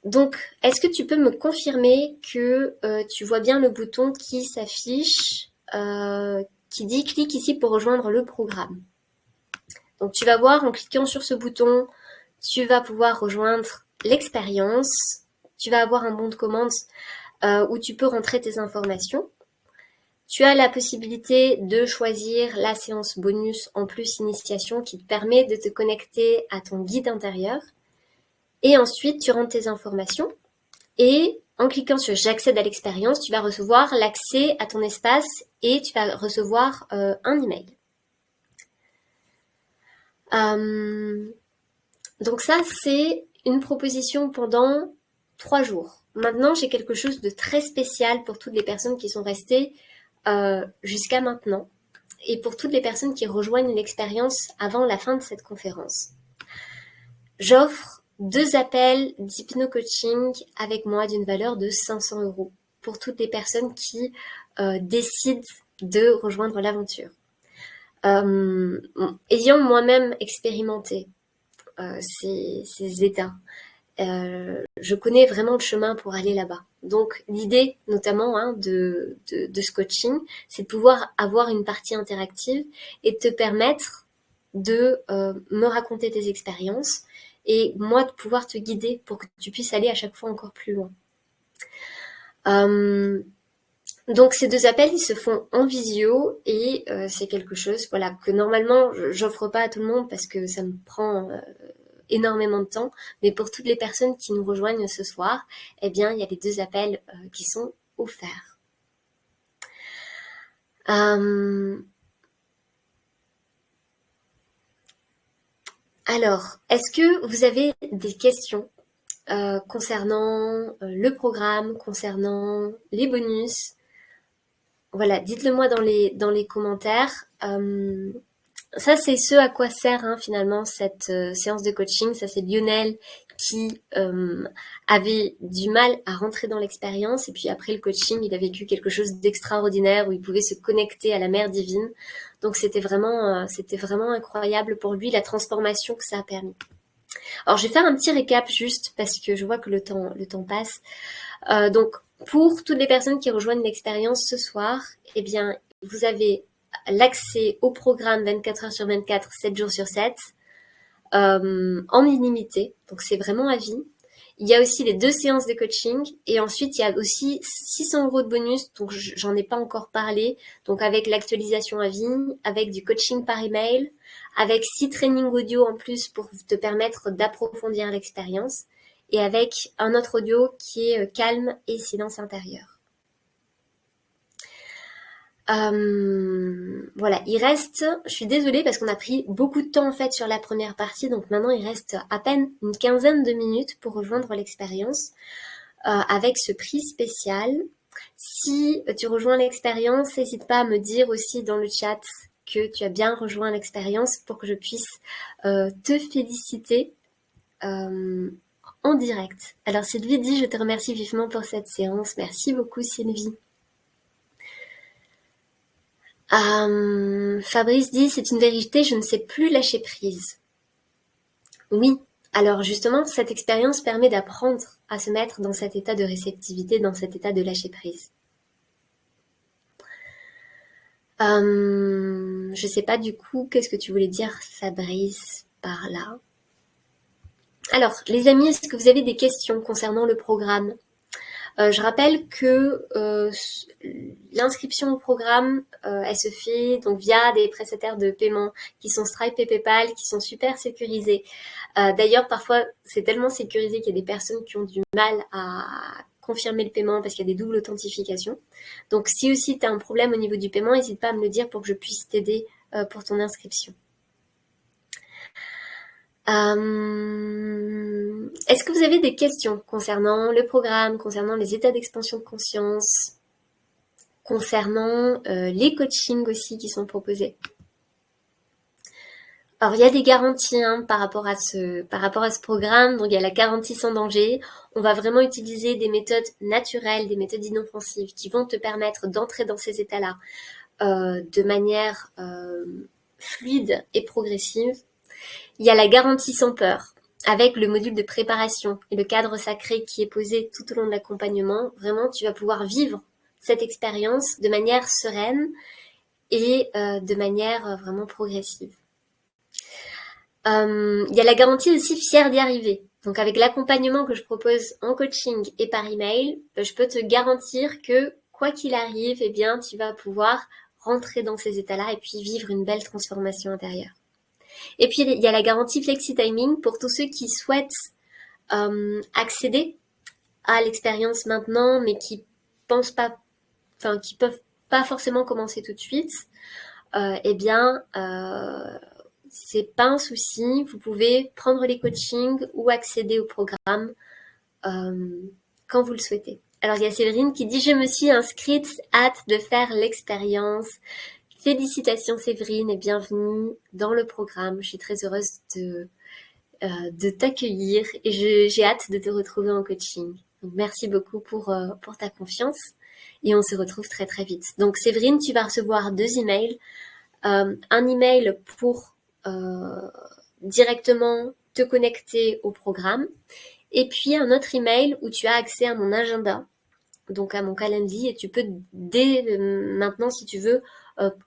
Donc, est-ce que tu peux me confirmer que tu vois bien le bouton qui s'affiche, qui dit « Clique ici pour rejoindre le programme ». Donc, tu vas voir en cliquant sur ce bouton, tu vas pouvoir rejoindre l'expérience. Tu vas avoir un bon de commande où tu peux rentrer tes informations. Tu as la possibilité de choisir la séance bonus en plus initiation qui te permet de te connecter à ton guide intérieur. Et ensuite, tu rentres tes informations et en cliquant sur « J'accède à l'expérience », tu vas recevoir l'accès à ton espace et tu vas recevoir un email. Donc ça, c'est une proposition pendant 3 jours. Maintenant, j'ai quelque chose de très spécial pour toutes les personnes qui sont restées jusqu'à maintenant et pour toutes les personnes qui rejoignent l'expérience avant la fin de cette conférence. J'offre 2 appels d'hypno-coaching avec moi d'une valeur de 500 € pour toutes les personnes qui décident de rejoindre l'aventure. Ayant moi-même expérimenté ces états, je connais vraiment le chemin pour aller là-bas. Donc l'idée notamment de ce coaching, c'est de pouvoir avoir une partie interactive et de te permettre de me raconter tes expériences et moi de pouvoir te guider pour que tu puisses aller à chaque fois encore plus loin. Donc ces 2 appels, ils se font en visio et c'est quelque chose que normalement j'offre pas à tout le monde parce que ça me prend énormément de temps, mais pour toutes les personnes qui nous rejoignent ce soir, eh bien il y a les 2 appels qui sont offerts. Alors, est-ce que vous avez des questions concernant le programme, concernant les bonus? Voilà, dites-le moi dans les commentaires. Ça, c'est ce à quoi sert finalement cette séance de coaching. Ça, c'est Lionel qui avait du mal à rentrer dans l'expérience. Et puis après le coaching, il a vécu quelque chose d'extraordinaire où il pouvait se connecter à la mère divine. Donc, c'était vraiment incroyable pour lui, la transformation que ça a permis. Alors, je vais faire un petit récap juste parce que je vois que le temps passe. Donc, pour toutes les personnes qui rejoignent l'expérience ce soir, eh bien, vous avez l'accès au programme 24 heures sur 24, 7 jours sur 7, en illimité. Donc, c'est vraiment à vie. Il y a aussi les 2 séances de coaching. Et ensuite, il y a aussi 600 € de bonus. Donc, j'en ai pas encore parlé. Donc, avec l'actualisation à vie, avec du coaching par email, avec 6 trainings audio en plus pour te permettre d'approfondir l'expérience. Et avec un autre audio qui est calme et silence intérieur. Voilà, il reste, je suis désolée parce qu'on a pris beaucoup de temps en fait sur la première partie, donc maintenant il reste à peine une quinzaine de minutes pour rejoindre l'expérience avec ce prix spécial. Si tu rejoins l'expérience, n'hésite pas à me dire aussi dans le chat que tu as bien rejoint l'expérience pour que je puisse te féliciter en direct. Alors Sylvie dit, je te remercie vivement pour cette séance. Merci beaucoup Sylvie. Fabrice dit, c'est une vérité, je ne sais plus lâcher prise. Oui, alors justement, cette expérience permet d'apprendre à se mettre dans cet état de réceptivité, dans cet état de lâcher prise. Je sais pas du coup, qu'est-ce que tu voulais dire Fabrice par là? Alors, les amis, est-ce que vous avez des questions concernant le programme? Je rappelle que l'inscription au programme, elle se fait donc via des prestataires de paiement qui sont Stripe et PayPal, qui sont super sécurisés. D'ailleurs, parfois, c'est tellement sécurisé qu'il y a des personnes qui ont du mal à confirmer le paiement parce qu'il y a des doubles authentifications. Donc, si aussi tu as un problème au niveau du paiement, n'hésite pas à me le dire pour que je puisse t'aider pour ton inscription. Est-ce que vous avez des questions concernant le programme, concernant les états d'expansion de conscience, concernant les coachings aussi qui sont proposés? Alors, il y a des garanties par rapport à ce programme. Donc, il y a la garantie sans danger. On va vraiment utiliser des méthodes naturelles, des méthodes inoffensives qui vont te permettre d'entrer dans ces états-là de manière fluide et progressive. Il y a la garantie sans peur, avec le module de préparation et le cadre sacré qui est posé tout au long de l'accompagnement. Vraiment, tu vas pouvoir vivre cette expérience de manière sereine et de manière vraiment progressive. Il y a la garantie aussi fière d'y arriver. Donc avec l'accompagnement que je propose en coaching et par email, je peux te garantir que quoi qu'il arrive, eh bien, tu vas pouvoir rentrer dans ces états-là et puis vivre une belle transformation intérieure. Et puis il y a la garantie flexi timing pour tous ceux qui souhaitent accéder à l'expérience maintenant, mais qui pensent pas, enfin qui peuvent pas forcément commencer tout de suite. Eh bien, c'est pas un souci. Vous pouvez prendre les coachings ou accéder au programme quand vous le souhaitez. Alors il y a Séverine qui dit: je me suis inscrite, hâte de faire l'expérience. Félicitations Séverine et bienvenue dans le programme. Je suis très heureuse de t'accueillir et j'ai hâte de te retrouver en coaching. Donc merci beaucoup pour ta confiance et on se retrouve très très vite. Donc Séverine, tu vas recevoir 2 emails. Un email pour directement te connecter au programme et puis un autre email où tu as accès à mon agenda, donc à mon calendrier, et tu peux dès maintenant, si tu veux,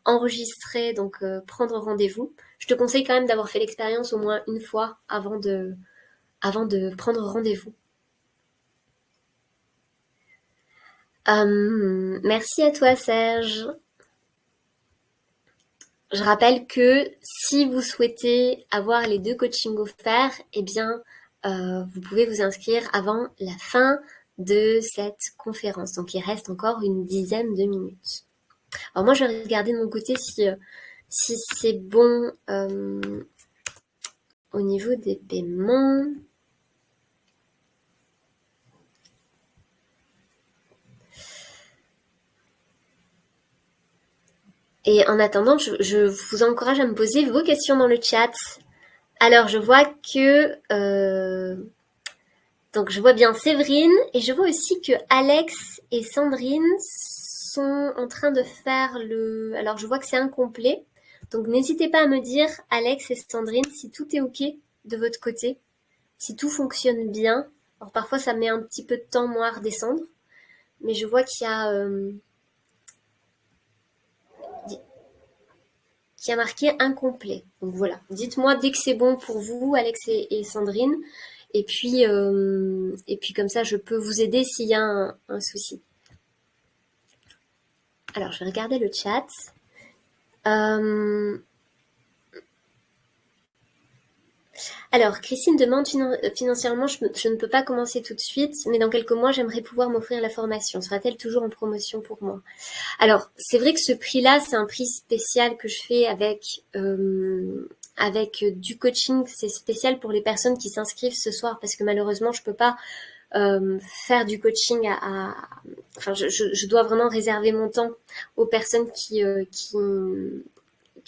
enregistrer, donc prendre rendez-vous. Je te conseille quand même d'avoir fait l'expérience au moins une fois avant de prendre rendez-vous. Merci à toi Serge. Je rappelle que si vous souhaitez avoir les 2 coachings offerts, eh bien, vous pouvez vous inscrire avant la fin de cette conférence. Donc, il reste encore une dizaine de minutes. Alors moi, je vais regarder de mon côté si c'est bon au niveau des paiements. Et en attendant, je vous encourage à me poser vos questions dans le chat. Alors, je vois que... donc, je vois bien Séverine et je vois aussi que Alex et Sandrine sont en train de faire le... Alors, je vois que c'est incomplet. Donc, n'hésitez pas à me dire, Alex et Sandrine, si tout est OK de votre côté, si tout fonctionne bien. Alors, parfois, ça met un petit peu de temps, moi, à redescendre. Mais je vois qu'il y a marqué incomplet. Donc, voilà. Dites-moi dès que c'est bon pour vous, Alex et Sandrine. Et puis comme ça, je peux vous aider s'il y a un souci. Alors, je vais regarder le chat. Alors, Christine demande financièrement, je ne peux pas commencer tout de suite, mais dans quelques mois, j'aimerais pouvoir m'offrir la formation. Sera-t-elle toujours en promotion pour moi? Alors, c'est vrai que ce prix-là, c'est un prix spécial que je fais avec du coaching. C'est spécial pour les personnes qui s'inscrivent ce soir parce que malheureusement, je peux pas faire du coaching enfin, je dois vraiment réserver mon temps aux personnes qui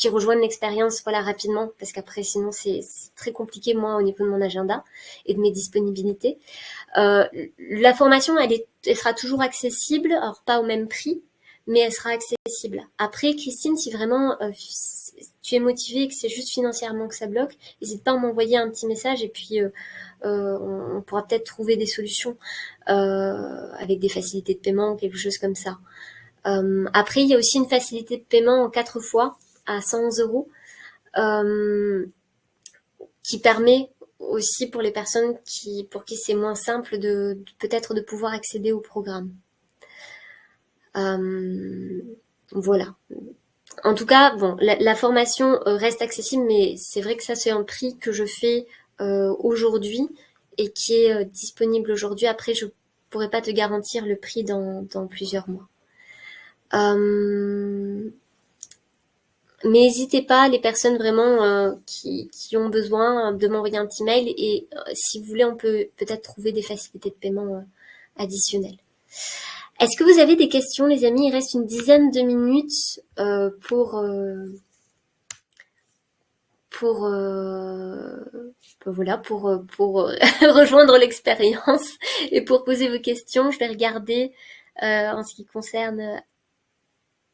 rejoignent l'expérience, voilà, rapidement, parce qu'après, sinon, c'est très compliqué, moi, au niveau de mon agenda et de mes disponibilités. La formation, elle sera toujours accessible, alors pas au même prix, mais elle sera accessible. Après, Christine, si vraiment tu es motivée et que c'est juste financièrement que ça bloque, n'hésite pas à m'envoyer un petit message et puis on pourra peut-être trouver des solutions avec des facilités de paiement ou quelque chose comme ça. Après, il y a aussi une facilité de paiement en 4 fois à 111 € qui permet aussi pour les personnes pour qui c'est moins simple peut-être de pouvoir accéder au programme. Voilà. En tout cas, bon, la formation reste accessible, mais c'est vrai que ça, c'est un prix que je fais aujourd'hui et qui est disponible aujourd'hui. Après, je pourrais pas te garantir le prix dans plusieurs mois. Mais n'hésitez pas, les personnes vraiment qui ont besoin de m'envoyer un petit mail et si vous voulez, on peut peut-être trouver des facilités de paiement additionnelles. Est-ce que vous avez des questions, les amis? Il reste une dizaine de minutes voilà, pour rejoindre l'expérience et pour poser vos questions. Je vais regarder en ce qui concerne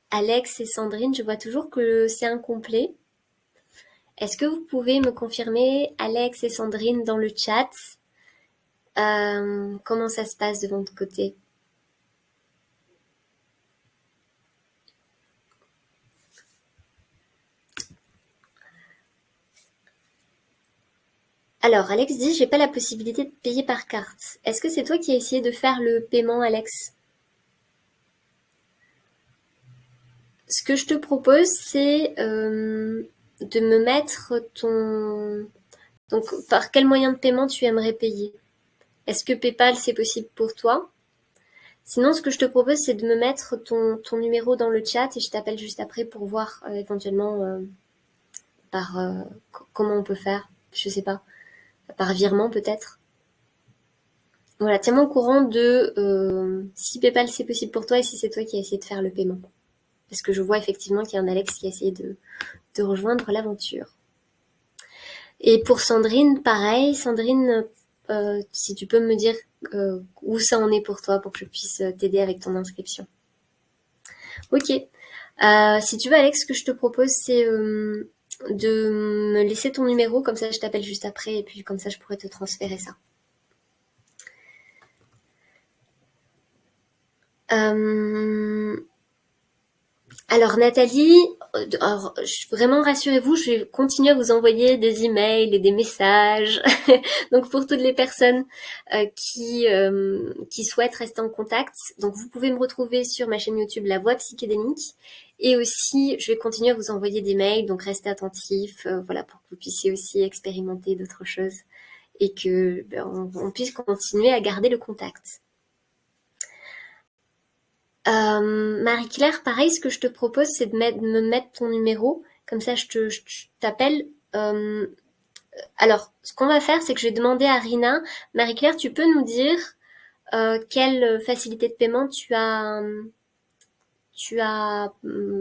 Alex et Sandrine. Je vois toujours que c'est incomplet. Est-ce que vous pouvez me confirmer, Alex et Sandrine, dans le chat, comment ça se passe de votre côté? Alors, Alex dit, j'ai pas la possibilité de payer par carte. Est-ce que c'est toi qui as essayé de faire le paiement, Alex? Ce que je te propose, c'est de me mettre ton... Donc, par quel moyen de paiement tu aimerais payer? Est-ce que PayPal, c'est possible pour toi? Sinon, ce que je te propose, c'est de me mettre ton numéro dans le chat et je t'appelle juste après pour voir éventuellement comment on peut faire. Je sais pas. Par virement, peut-être. Voilà, tiens-moi au courant de si PayPal, c'est possible pour toi et si c'est toi qui as essayé de faire le paiement. Parce que je vois effectivement qu'il y a un Alex qui a essayé de rejoindre l'aventure. Et pour Sandrine, pareil. Sandrine, si tu peux me dire où ça en est pour toi pour que je puisse t'aider avec ton inscription. Ok. Si tu veux, Alex, ce que je te propose, c'est de me laisser ton numéro. Comme ça, je t'appelle juste après et puis comme ça, je pourrais te transférer ça. Alors Nathalie, vraiment rassurez-vous, je vais continuer à vous envoyer des emails et des messages. Donc pour toutes les personnes qui souhaitent rester en contact, donc vous pouvez me retrouver sur ma chaîne YouTube La Voix Psychédélique et aussi je vais continuer à vous envoyer des mails, donc restez attentifs, voilà, pour que vous puissiez aussi expérimenter d'autres choses et que on puisse continuer à garder le contact. Marie-Claire, pareil, ce que je te propose, c'est de me mettre ton numéro. Comme ça, je t'appelle. Alors, ce qu'on va faire, c'est que je vais demander à Rina. Marie-Claire, tu peux nous dire quelle facilité de paiement tu as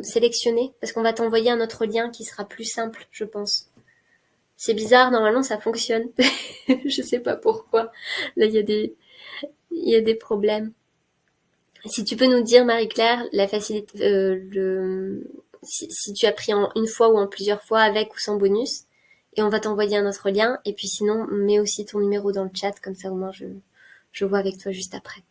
sélectionné? Parce qu'on va t'envoyer un autre lien qui sera plus simple, je pense. C'est bizarre, normalement, ça fonctionne. Je sais pas pourquoi. Là, il y a des problèmes. Si tu peux nous dire, Marie-Claire, la facilité, si tu as pris en une fois ou en plusieurs fois avec ou sans bonus, et on va t'envoyer un autre lien. Et puis sinon, mets aussi ton numéro dans le chat, comme ça au moins je vois avec toi juste après.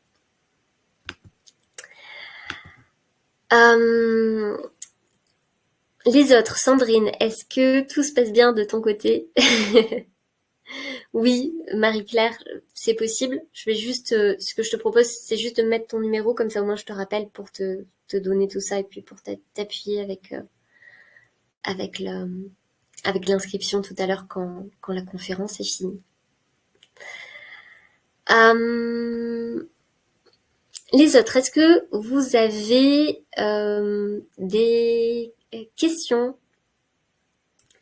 Les autres, Sandrine, est-ce que tout se passe bien de ton côté? Oui, Marie-Claire, c'est possible. Je vais juste, ce que je te propose, c'est juste de mettre ton numéro, comme ça au moins je te rappelle pour te donner tout ça et puis pour t'appuyer avec l'inscription tout à l'heure quand la conférence est finie. Les autres, est-ce que vous avez des questions?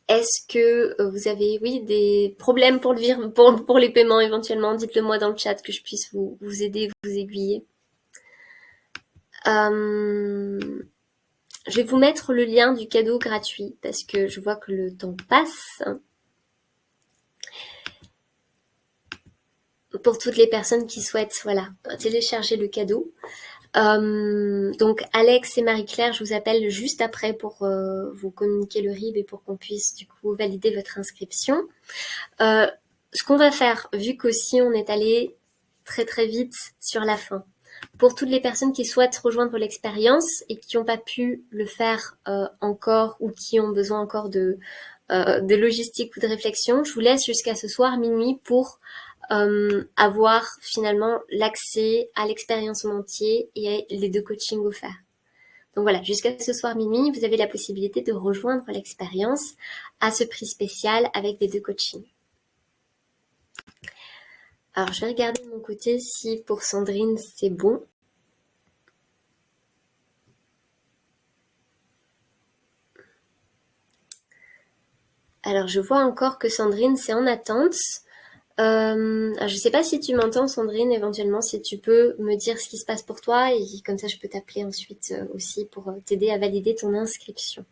Est-ce que vous avez, oui, des problèmes pour pour les paiements éventuellement? Dites-le moi dans le chat que je puisse vous aider, vous aiguiller. Je vais vous mettre le lien du cadeau gratuit parce que je vois que le temps passe. Pour toutes les personnes qui souhaitent, voilà, télécharger le cadeau. Donc Alex et Marie-Claire, je vous appelle juste après pour vous communiquer le RIB et pour qu'on puisse du coup valider votre inscription. Ce qu'on va faire, vu qu'aussi on est allé très très vite sur la fin, pour toutes les personnes qui souhaitent rejoindre l'expérience et qui n'ont pas pu le faire encore ou qui ont besoin encore de logistique ou de réflexion, je vous laisse jusqu'à ce soir minuit pour avoir finalement l'accès à l'expérience en entier et les 2 coachings offerts. Donc voilà, jusqu'à ce soir minuit, vous avez la possibilité de rejoindre l'expérience à ce prix spécial avec les 2 coachings. Alors, je vais regarder de mon côté si pour Sandrine, c'est bon. Alors, je vois encore que Sandrine, c'est en attente. Je sais pas si tu m'entends, Sandrine, éventuellement, si tu peux me dire ce qui se passe pour toi et comme ça, je peux t'appeler ensuite aussi pour t'aider à valider ton inscription.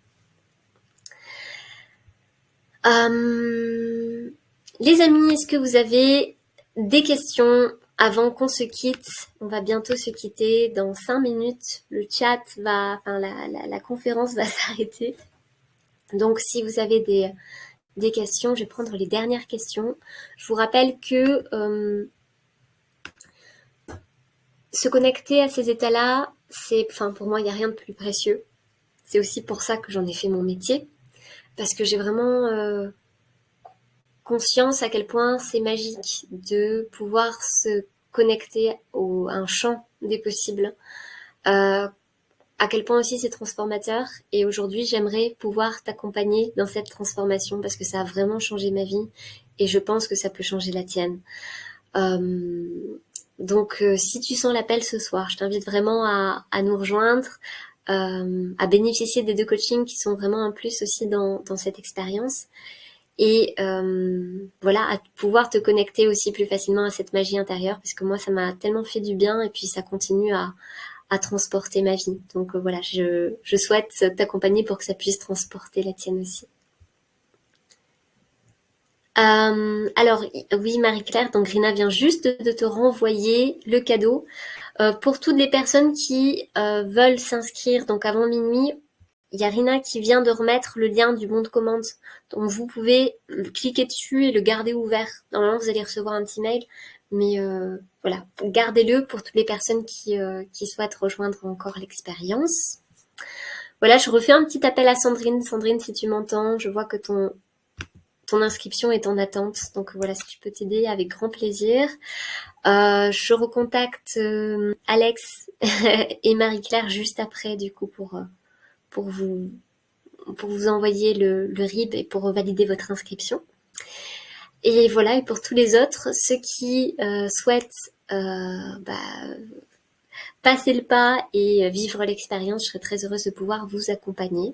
Les amis, est-ce que vous avez des questions avant qu'on se quitte? On va bientôt se quitter dans 5 minutes. Le chat va, enfin la conférence va s'arrêter. Donc, si vous avez des questions, je vais prendre les dernières questions. Je vous rappelle que se connecter à ces états-là, pour moi, il n'y a rien de plus précieux. C'est aussi pour ça que j'en ai fait mon métier, parce que j'ai vraiment conscience à quel point c'est magique de pouvoir se connecter à un champ des possibles, à quel point aussi c'est transformateur. Et aujourd'hui, j'aimerais pouvoir t'accompagner dans cette transformation parce que ça a vraiment changé ma vie et je pense que ça peut changer la tienne. Donc, si tu sens l'appel ce soir, je t'invite vraiment à nous rejoindre, à bénéficier des 2 coachings qui sont vraiment un plus aussi dans cette expérience. Et voilà, à pouvoir te connecter aussi plus facilement à cette magie intérieure, parce que moi, ça m'a tellement fait du bien et puis ça continue à transporter ma vie. Donc voilà, je souhaite t'accompagner pour que ça puisse transporter la tienne aussi. Alors, oui, Marie-Claire, donc Rina vient juste de te renvoyer le cadeau. Pour toutes les personnes qui veulent s'inscrire, donc avant minuit, il y a Rina qui vient de remettre le lien du bon de commande. Donc vous pouvez cliquer dessus et le garder ouvert. Normalement, vous allez recevoir un petit mail. Mais voilà, gardez-le pour toutes les personnes qui souhaitent rejoindre encore l'expérience. Voilà, je refais un petit appel à Sandrine. Sandrine, si tu m'entends, je vois que ton inscription est en attente. Donc voilà, si je peux t'aider, avec grand plaisir. Je recontacte Alex et Marie-Claire juste après, du coup, pour vous envoyer le RIB et pour valider votre inscription. Et voilà, et pour tous les autres, ceux qui souhaitent passer le pas et vivre l'expérience, je serais très heureuse de pouvoir vous accompagner.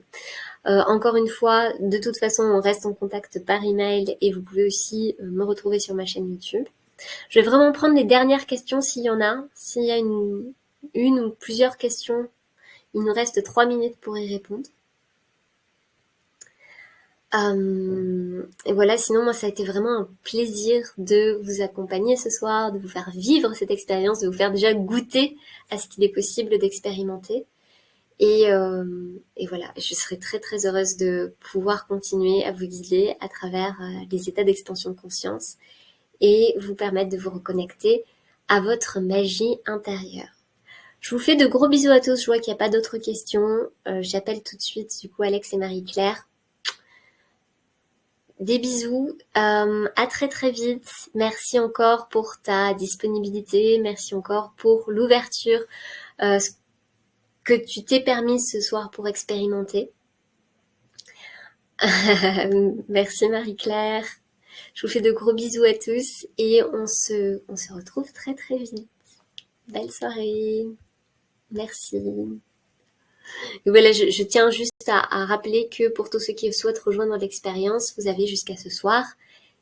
Encore une fois, de toute façon, on reste en contact par email et vous pouvez aussi me retrouver sur ma chaîne YouTube. Je vais vraiment prendre les dernières questions s'il y en a. S'il y a une ou plusieurs questions, il nous reste 3 minutes pour y répondre. Et voilà, sinon moi ça a été vraiment un plaisir de vous accompagner ce soir, de vous faire vivre cette expérience, de vous faire déjà goûter à ce qu'il est possible d'expérimenter. Et voilà, je serai très très heureuse de pouvoir continuer à vous guider à travers les états d'expansion de conscience et vous permettre de vous reconnecter à votre magie intérieure. Je vous fais de gros bisous à tous, je vois qu'il n'y a pas d'autres questions. J'appelle tout de suite du coup Alex et Marie-Claire. Des bisous, à très très vite. Merci encore pour ta disponibilité, merci encore pour l'ouverture que tu t'es permise ce soir pour expérimenter. Merci Marie-Claire. Je vous fais de gros bisous à tous et on se retrouve très très vite. Belle soirée. Merci. Et voilà, je tiens juste à rappeler que pour tous ceux qui souhaitent rejoindre l'expérience, vous avez jusqu'à ce soir,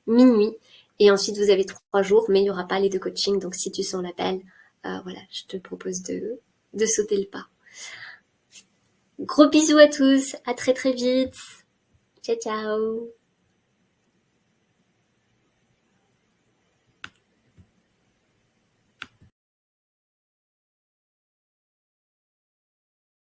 minuit, et ensuite vous avez 3 jours, mais il n'y aura pas les 2 coachings, donc si tu sens l'appel, voilà, je te propose de sauter le pas. Gros bisous à tous, à très très vite. Ciao ciao.